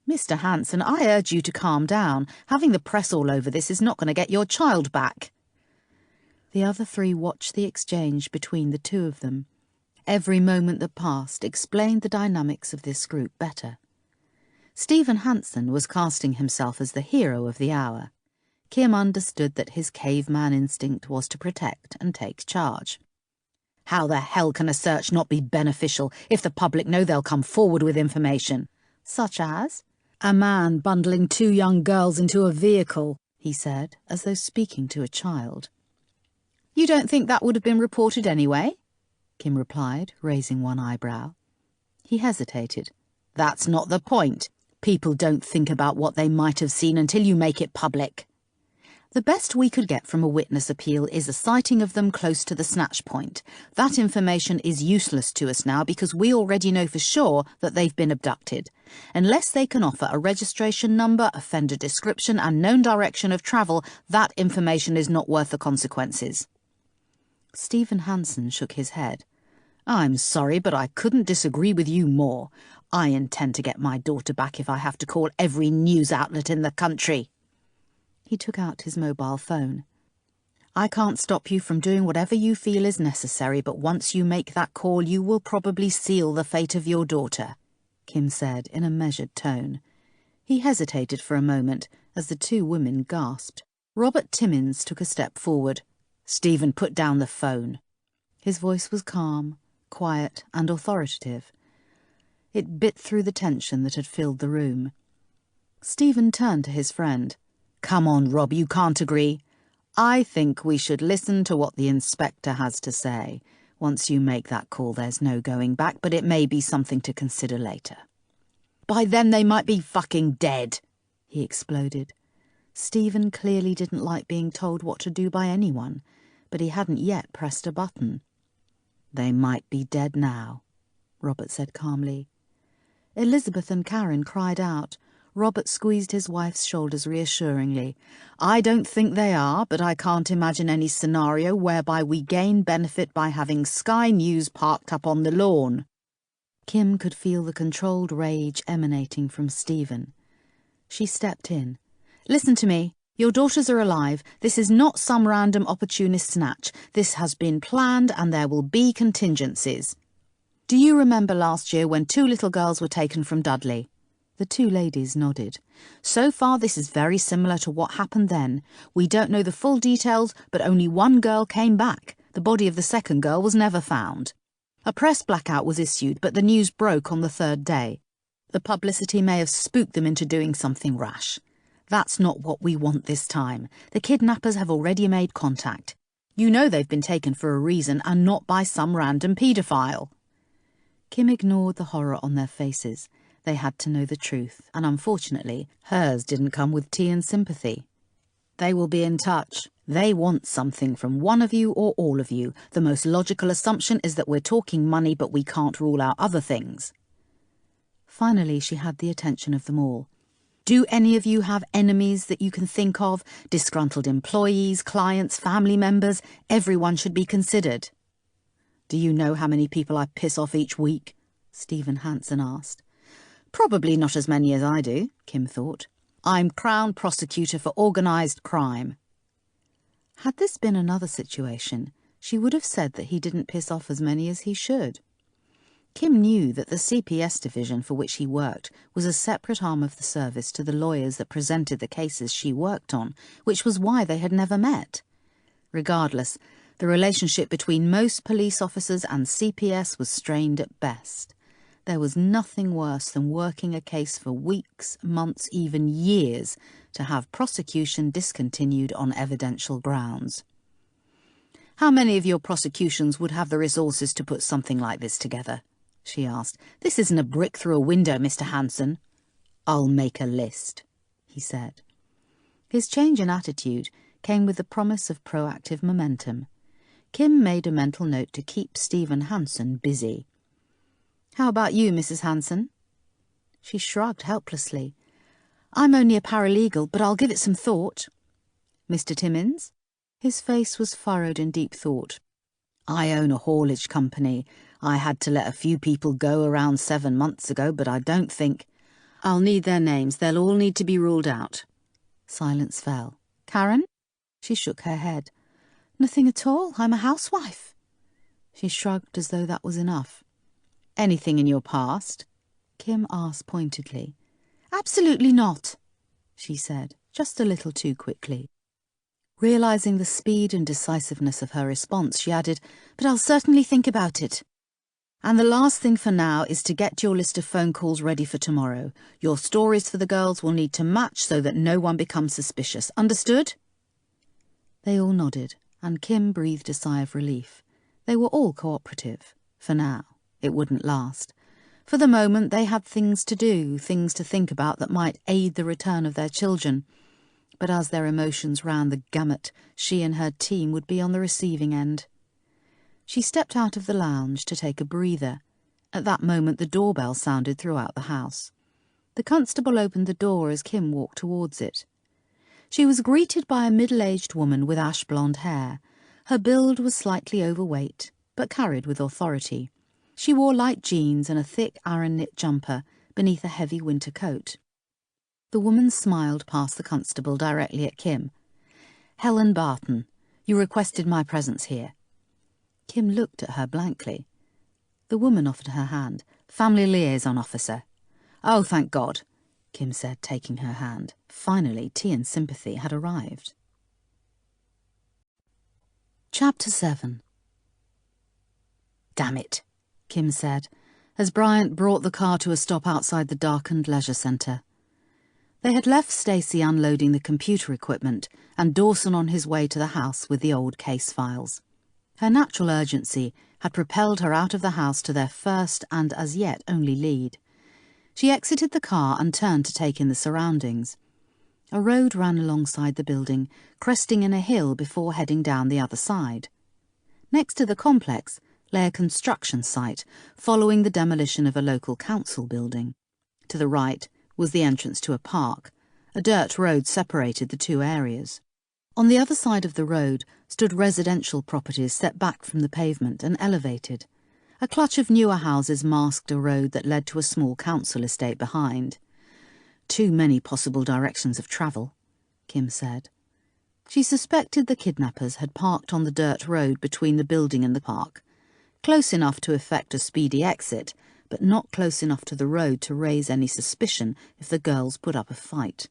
"Mr. Hanson, I urge you to calm down. Having the press all over this is not going to get your child back." The other three watched the exchange between the two of them. Every moment that passed explained the dynamics of this group better. Stephen Hanson was casting himself as the hero of the hour. Kim understood that his caveman instinct was to protect and take charge. "How the hell can a search not be beneficial if the public know they'll come forward with information?" "Such as?" "A man bundling 2 young girls into a vehicle," he said, as though speaking to a child. "You don't think that would have been reported anyway?" Kim replied, raising one eyebrow. He hesitated. "That's not the point. People don't think about what they might have seen until you make it public." "The best we could get from a witness appeal is a sighting of them close to the snatch point. That information is useless to us now because we already know for sure that they've been abducted. Unless they can offer a registration number, offender description and known direction of travel, that information is not worth the consequences." Stephen Hanson shook his head. "I'm sorry, but I couldn't disagree with you more. I intend to get my daughter back if I have to call every news outlet in the country." He took out his mobile phone. "I can't stop you from doing whatever you feel is necessary, but once you make that call, you will probably seal the fate of your daughter," Kim said in a measured tone. He hesitated for a moment as the 2 women gasped. Robert Timmins took a step forward. "Stephen, put down the phone." His voice was calm, quiet and authoritative. It bit through the tension that had filled the room. Stephen turned to his friend. "Come on, Rob, you can't agree. I think we should listen to what the inspector has to say. Once you make that call, there's no going back, but it may be something to consider later." "By then they might be fucking dead," he exploded. Stephen clearly didn't like being told what to do by anyone, but he hadn't yet pressed a button. "They might be dead now," Robert said calmly. Elizabeth and Karen cried out. Robert squeezed his wife's shoulders reassuringly. "I don't think they are, but I can't imagine any scenario whereby we gain benefit by having Sky News parked up on the lawn." Kim could feel the controlled rage emanating from Stephen. She stepped in. "Listen to me. Your daughters are alive. This is not some random opportunist snatch. This has been planned and there will be contingencies. Do you remember last year when 2 little girls were taken from Dudley?" The 2 ladies nodded. "So far this is very similar to what happened then. We don't know the full details, but only 1 girl came back. The body of the 2nd girl was never found. A press blackout was issued, but the news broke on the 3rd day. The publicity may have spooked them into doing something rash. That's not what we want this time. The kidnappers have already made contact. You know they've been taken for a reason and not by some random paedophile." Kim ignored the horror on their faces. They had to know the truth, and unfortunately, hers didn't come with tea and sympathy. "They will be in touch. They want something from one of you or all of you. The most logical assumption is that we're talking money, but we can't rule out other things." Finally, she had the attention of them all. "Do any of you have enemies that you can think of? Disgruntled employees, clients, family members? Everyone should be considered." "Do you know how many people I piss off each week?" Stephen Hanson asked. "Probably not as many as I do," Kim thought. "I'm Crown Prosecutor for Organised Crime." Had this been another situation, she would have said that he didn't piss off as many as he should. Kim knew that the CPS division for which he worked was a separate arm of the service to the lawyers that presented the cases she worked on, which was why they had never met. Regardless, the relationship between most police officers and CPS was strained at best. There was nothing worse than working a case for weeks, months, even years, to have prosecution discontinued on evidential grounds. "How many of your prosecutions would have the resources to put something like this together?" she asked. "This isn't a brick through a window, Mr. Hanson." "I'll make a list," he said. His change in attitude came with the promise of proactive momentum. Kim made a mental note to keep Stephen Hanson busy. "How about you, Mrs. Hanson?" She shrugged helplessly. "I'm only a paralegal, but I'll give it some thought." "Mr. Timmins?" His face was furrowed in deep thought. "I own a haulage company. I had to let a few people go around 7 months ago, but I don't think—" "I'll need their names. They'll all need to be ruled out." Silence fell. "Karen?" She shook her head. "Nothing at all. I'm a housewife." She shrugged as though that was enough. "Anything in your past?" Kim asked pointedly. "Absolutely not," she said, just a little too quickly. Realizing the speed and decisiveness of her response, she added, "But I'll certainly think about it. And the last thing for now is to get your list of phone calls ready for tomorrow. Your stories for the girls will need to match so that no one becomes suspicious. Understood?" They all nodded, and Kim breathed a sigh of relief. They were all cooperative. For now. It wouldn't last. For the moment, they had things to do, things to think about that might aid the return of their children. But as their emotions ran the gamut, she and her team would be on the receiving end. She stepped out of the lounge to take a breather. At that moment, the doorbell sounded throughout the house. The constable opened the door as Kim walked towards it. She was greeted by a middle-aged woman with ash-blonde hair. Her build was slightly overweight, but carried with authority. She wore light jeans and a thick Aran-knit jumper beneath a heavy winter coat. The woman smiled past the constable directly at Kim. "Helen Barton, you requested my presence here." Kim looked at her blankly. The woman offered her hand. "Family liaison officer." "Oh, thank God," Kim said, taking her hand. Finally, tea and sympathy had arrived. Chapter 7. "Damn it," Kim said, as Bryant brought the car to a stop outside the darkened leisure centre. They had left Stacey unloading the computer equipment and Dawson on his way to the house with the old case files. Her natural urgency had propelled her out of the house to their first and as yet only lead. She exited the car and turned to take in the surroundings. A road ran alongside the building, cresting in a hill before heading down the other side. Next to the complex lay a construction site, following the demolition of a local council building. To the right was the entrance to a park. A dirt road separated the two areas. On the other side of the road stood residential properties set back from the pavement and elevated. A clutch of newer houses masked a road that led to a small council estate behind. "Too many possible directions of travel," Kim said. She suspected the kidnappers had parked on the dirt road between the building and the park, close enough to effect a speedy exit, but not close enough to the road to raise any suspicion if the girls put up a fight.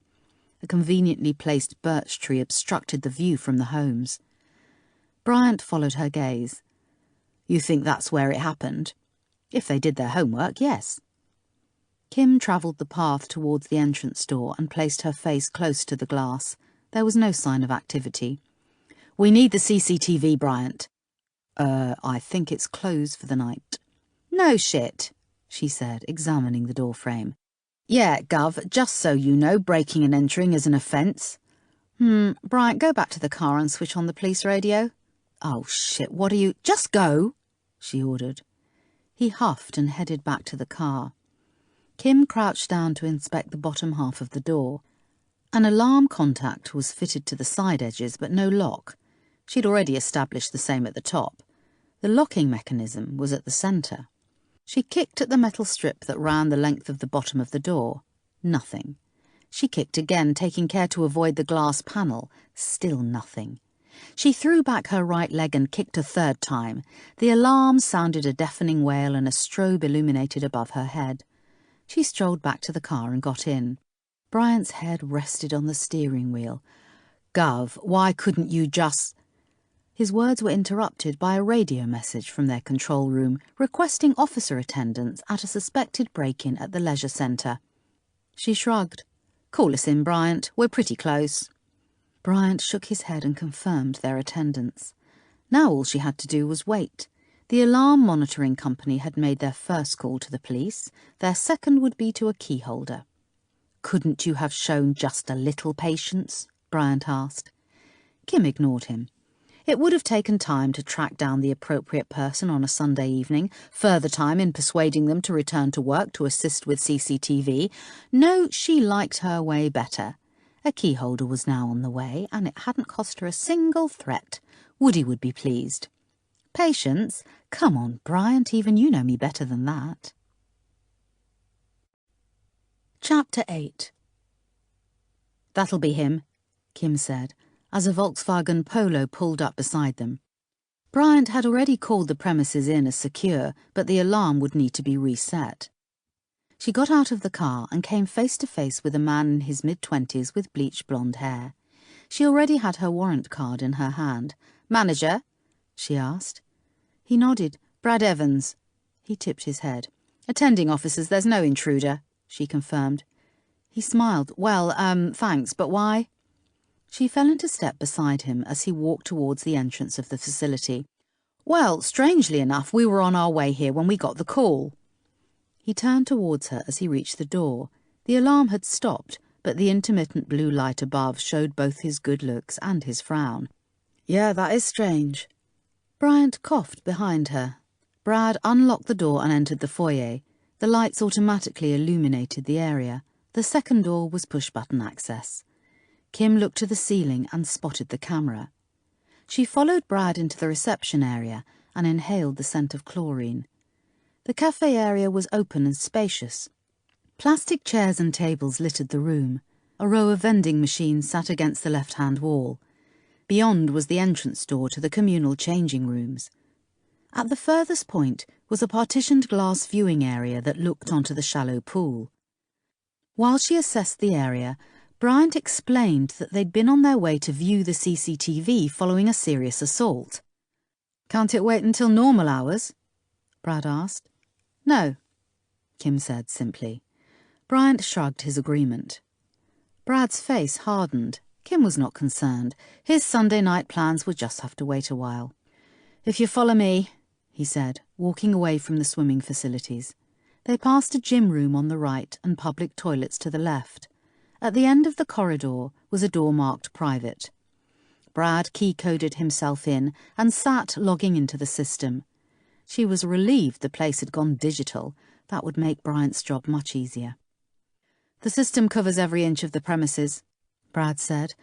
A conveniently placed birch tree obstructed the view from the homes. Bryant followed her gaze. "You think that's where it happened?" "If they did their homework, yes." Kim travelled the path towards the entrance door and placed her face close to the glass. There was no sign of activity. "We need the CCTV, Bryant." I think it's closed for the night." "No shit," she said, examining the doorframe. "Yeah, Gov, just so you know, breaking and entering is an offence." Bryant, go back to the car and switch on the police radio." "Oh, shit, what are you—" "Just go," she ordered. He huffed and headed back to the car. Kim crouched down to inspect the bottom half of the door. An alarm contact was fitted to the side edges, but no lock. She'd already established the same at the top. The locking mechanism was at the centre. She kicked at the metal strip that ran the length of the bottom of the door. Nothing. She kicked again, taking care to avoid the glass panel. Still nothing. She threw back her right leg and kicked a third time. The alarm sounded a deafening wail and a strobe illuminated above her head. She strolled back to the car and got in. Bryant's head rested on the steering wheel. "Gov, why couldn't you just—" His words were interrupted by a radio message from their control room requesting officer attendance at a suspected break-in at the leisure centre. She shrugged. "Call us in, Bryant. We're pretty close." Bryant shook his head and confirmed their attendance. Now all she had to do was wait. The alarm monitoring company had made their first call to the police. Their second would be to a key holder. "Couldn't you have shown just a little patience?" Bryant asked. Kim ignored him. It would have taken time to track down the appropriate person on a Sunday evening, further time in persuading them to return to work to assist with CCTV. No, she liked her way better. A key holder was now on the way, and it hadn't cost her a single threat. Woody would be pleased. Patience? Come on, Bryant, even you know me better than that. Chapter 8. "That'll be him," Kim said, as a Volkswagen Polo pulled up beside them. Bryant had already called the premises in as secure, but the alarm would need to be reset. She got out of the car and came face to face with a man in his mid-20s with bleached blonde hair. She already had her warrant card in her hand. "Manager?" she asked. He nodded. "Brad Evans." He tipped his head. "Attending officers, there's no intruder," she confirmed. He smiled. "Well, thanks, but why?" She fell into step beside him as he walked towards the entrance of the facility. "Well, strangely enough, we were on our way here when we got the call." He turned towards her as he reached the door. The alarm had stopped, but the intermittent blue light above showed both his good looks and his frown. "Yeah, that is strange." Bryant coughed behind her. Brad unlocked the door and entered the foyer. The lights automatically illuminated the area. The second door was push-button access. Kim looked to the ceiling and spotted the camera. She followed Brad into the reception area and inhaled the scent of chlorine. The cafe area was open and spacious. Plastic chairs and tables littered the room. A row of vending machines sat against the left-hand wall. Beyond was the entrance door to the communal changing rooms. At the furthest point was a partitioned glass viewing area that looked onto the shallow pool. While she assessed the area, Bryant explained that they'd been on their way to view the CCTV following a serious assault. "Can't it wait until normal hours?" Brad asked. "No," Kim said simply. Bryant shrugged his agreement. Brad's face hardened. Kim was not concerned. His Sunday night plans would just have to wait a while. "If you follow me," he said, walking away from the swimming facilities. They passed a gym room on the right and public toilets to the left. At the end of the corridor was a door marked private. Brad key-coded himself in and sat logging into the system. She was relieved the place had gone digital. That would make Bryant's job much easier. "The system covers every inch of the premises," Brad said,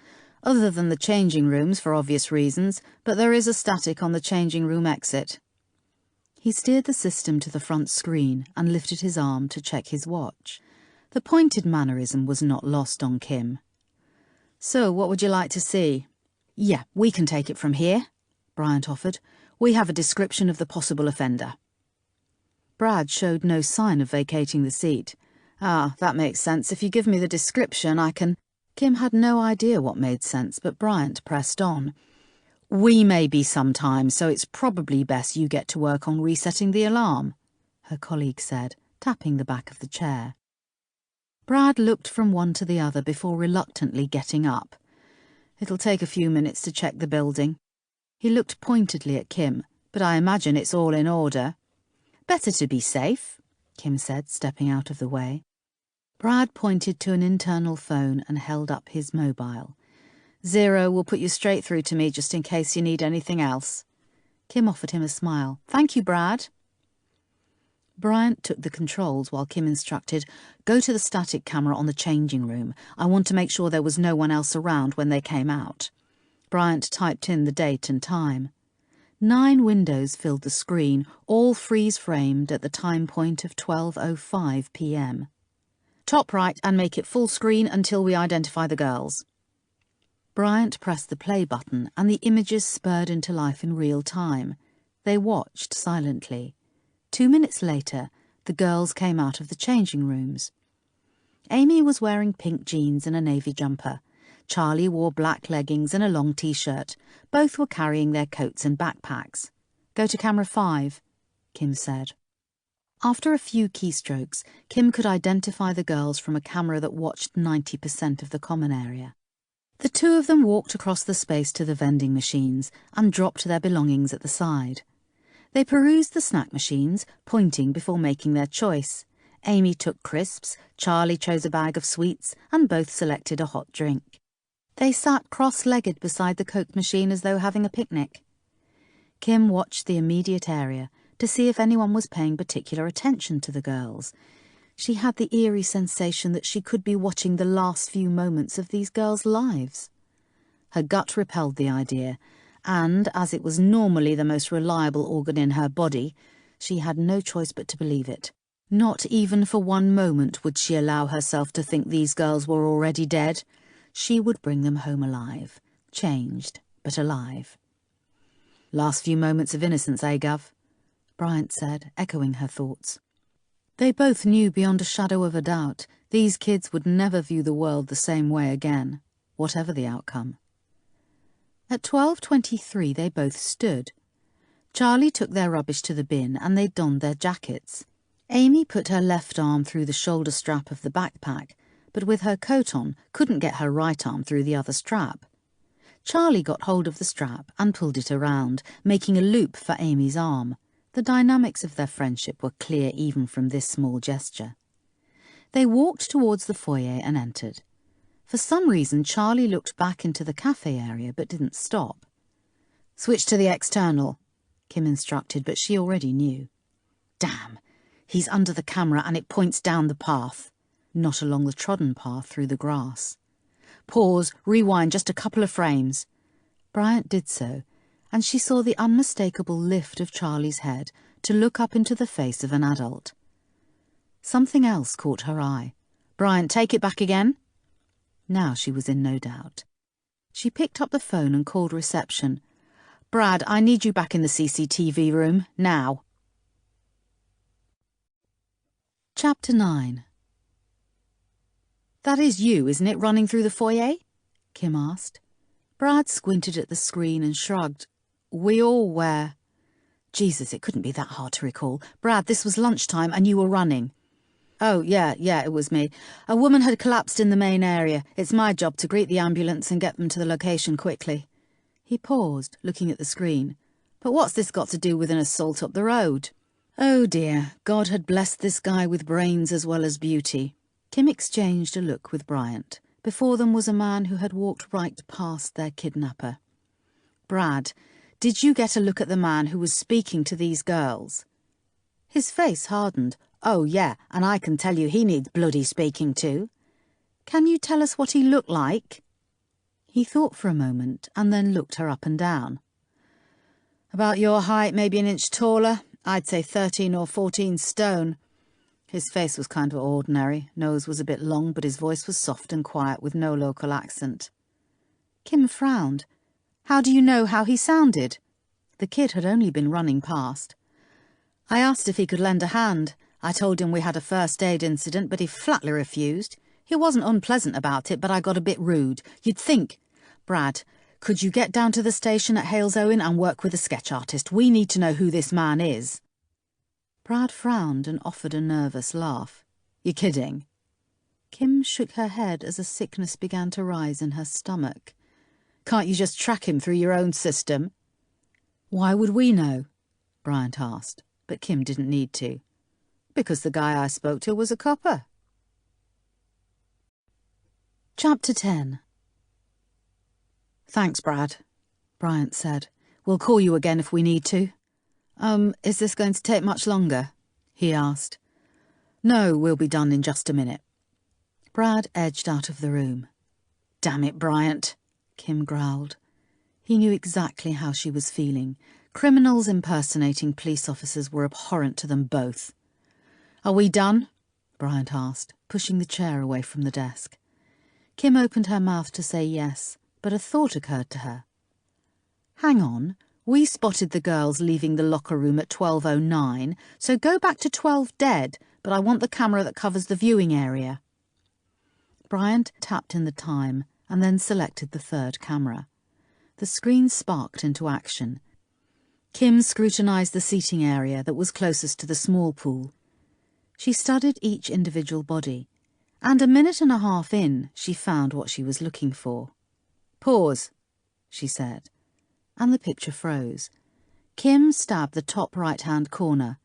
"other than the changing rooms for obvious reasons, but there is a static on the changing room exit." He steered the system to the front screen and lifted his arm to check his watch. The pointed mannerism was not lost on Kim. "So, what would you like to see?" "Yeah, we can take it from here," Bryant offered. "We have a description of the possible offender." Brad showed no sign of vacating the seat. "Ah, that makes sense. If you give me the description, I can—" Kim had no idea what made sense, but Bryant pressed on. "We may be some time, so it's probably best you get to work on resetting the alarm," her colleague said, tapping the back of the chair. Brad looked from one to the other before reluctantly getting up. "It'll take a few minutes to check the building." He looked pointedly at Kim. "But I imagine it's all in order." "Better to be safe," Kim said, stepping out of the way. Brad pointed to an internal phone and held up his mobile. "0 will put you straight through to me just in case you need anything else." Kim offered him a smile. "Thank you, Brad." Bryant took the controls while Kim instructed, "Go to the static camera on the changing room. I want to make sure there was no one else around when they came out." Bryant typed in the date and time. 9 windows filled the screen, all freeze-framed at the time point of 12:05 p.m. "Top right and make it full screen until we identify the girls." Bryant pressed the play button and the images spurred into life in real time. They watched silently. 2 minutes later, the girls came out of the changing rooms. Amy was wearing pink jeans and a navy jumper. Charlie wore black leggings and a long t-shirt. Both were carrying their coats and backpacks. "Go to camera 5, Kim said. After a few keystrokes, Kim could identify the girls from a camera that watched 90% of the common area. The two of them walked across the space to the vending machines and dropped their belongings at the side. They perused the snack machines, pointing before making their choice. Amy took crisps, Charlie chose a bag of sweets, and both selected a hot drink. They sat cross-legged beside the Coke machine as though having a picnic. Kim watched the immediate area to see if anyone was paying particular attention to the girls. She had the eerie sensation that she could be watching the last few moments of these girls' lives. Her gut repelled the idea, and, as it was normally the most reliable organ in her body, she had no choice but to believe it. Not even for one moment would she allow herself to think these girls were already dead. She would bring them home alive, changed, but alive. "Last few moments of innocence, eh, Gov?" Bryant said, echoing her thoughts. They both knew beyond a shadow of a doubt these kids would never view the world the same way again, whatever the outcome. At 12:23 they both stood. Charlie took their rubbish to the bin and they donned their jackets. Amy put her left arm through the shoulder strap of the backpack, but with her coat on, couldn't get her right arm through the other strap. Charlie got hold of the strap and pulled it around, making a loop for Amy's arm. The dynamics of their friendship were clear even from this small gesture. They walked towards the foyer and entered. For some reason, Charlie looked back into the cafe area but didn't stop. "Switch to the external," Kim instructed, but she already knew. "Damn, he's under the camera and it points down the path, not along the trodden path through the grass. Pause, rewind just a couple of frames." Bryant did so, and she saw the unmistakable lift of Charlie's head to look up into the face of an adult. Something else caught her eye. "Bryant, take it back again." Now she was in no doubt. She picked up the phone and called reception. "Brad, I need you back in the CCTV room, now." Chapter 9. "That is you, isn't it, running through the foyer?" Kim asked. Brad squinted at the screen and shrugged. "We all were." Jesus, it couldn't be that hard to recall. "Brad, this was lunchtime and you were running." "Oh, yeah, it was me. A woman had collapsed in the main area. It's my job to greet the ambulance and get them to the location quickly." He paused, looking at the screen. "But what's this got to do with an assault up the road?" Oh dear, God had blessed this guy with brains as well as beauty. Kim exchanged a look with Bryant. Before them was a man who had walked right past their kidnapper. "Brad, did you get a look at the man who was speaking to these girls?" His face hardened. "Oh yeah, and I can tell you he needs bloody speaking to." "Can you tell us what he looked like?" He thought for a moment and then looked her up and down. "About your height, maybe an inch taller. I'd say 13 or 14 stone. His face was kind of ordinary. Nose was a bit long, but his voice was soft and quiet with no local accent." Kim frowned. "How do you know how he sounded?" The kid had only been running past. "I asked if he could lend a hand. I told him we had a first aid incident, but he flatly refused. He wasn't unpleasant about it, but I got a bit rude. You'd think, Brad, could you get down to the station at Hales Owen and work with a sketch artist? We need to know who this man is." Brad frowned and offered a nervous laugh. "You're kidding?" Kim shook her head as a sickness began to rise in her stomach. "Can't you just track him through your own system?" "Why would we know?" Bryant asked, but Kim didn't need to. "Because the guy I spoke to was a copper." Chapter 10. "Thanks, Brad," Bryant said. "We'll call you again if we need to." Is this going to take much longer?" he asked. "No, we'll be done in just a minute." Brad edged out of the room. "Damn it, Bryant," Kim growled. He knew exactly how she was feeling. Criminals impersonating police officers were abhorrent to them both. "Are we done?" Bryant asked, pushing the chair away from the desk. Kim opened her mouth to say yes, but a thought occurred to her. "Hang on. We spotted the girls leaving the locker room at 12:09, so go back to 12 dead, but I want the camera that covers the viewing area." Bryant tapped in the time and then selected the third camera. The screen sparked into action. Kim scrutinised the seating area that was closest to the small pool. She studied each individual body, and a minute and a half in, she found what she was looking for. "Pause," she said, and the picture froze. Kim stabbed the top right-hand corner.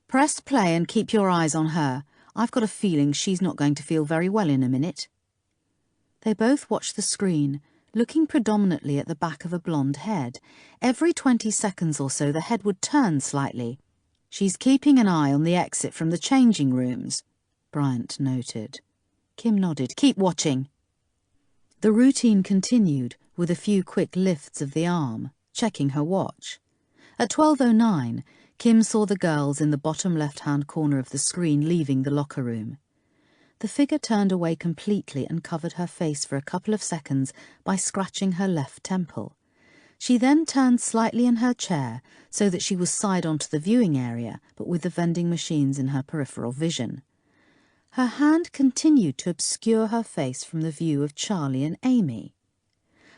"Press play and keep your eyes on her. I've got a feeling she's not going to feel very well in a minute." They both watched the screen, looking predominantly at the back of a blonde head. Every 20 seconds or so the head would turn slightly. "She's keeping an eye on the exit from the changing rooms," Bryant noted. Kim nodded. "Keep watching." The routine continued, with a few quick lifts of the arm, checking her watch. At 12:09, Kim saw the girls in the bottom left-hand corner of the screen leaving the locker room. The figure turned away completely and covered her face for a couple of seconds by scratching her left temple. She then turned slightly in her chair so that she was side onto the viewing area, but with the vending machines in her peripheral vision. Her hand continued to obscure her face from the view of Charlie and Amy.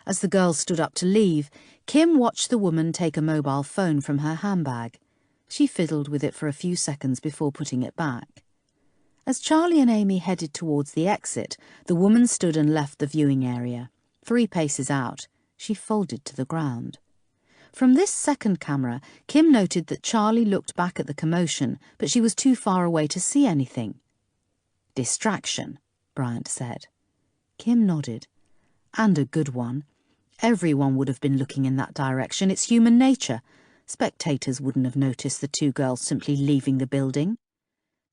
As the girls stood up to leave, Kim watched the woman take a mobile phone from her handbag. She fiddled with it for a few seconds before putting it back. As Charlie and Amy headed towards the exit, the woman stood and left the viewing area. 3 paces out, she folded to the ground. From this second camera, Kim noted that Charlie looked back at the commotion, but she was too far away to see anything. "Distraction," Bryant said. Kim nodded. "And a good one. Everyone would have been looking in that direction. It's human nature. Spectators wouldn't have noticed the 2 girls simply leaving the building."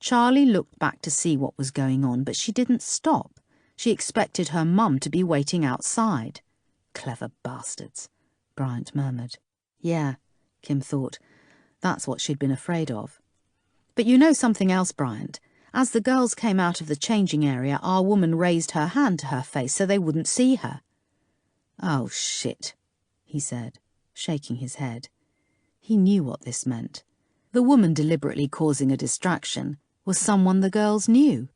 Charlie looked back to see what was going on, but she didn't stop. She expected her mum to be waiting outside. "Clever bastards," Bryant murmured. "Yeah," Kim thought. That's what she'd been afraid of. "But you know something else, Bryant. As the girls came out of the changing area, our woman raised her hand to her face so they wouldn't see her." "Oh, shit," he said, shaking his head. He knew what this meant. The woman deliberately causing a distraction was someone the girls knew.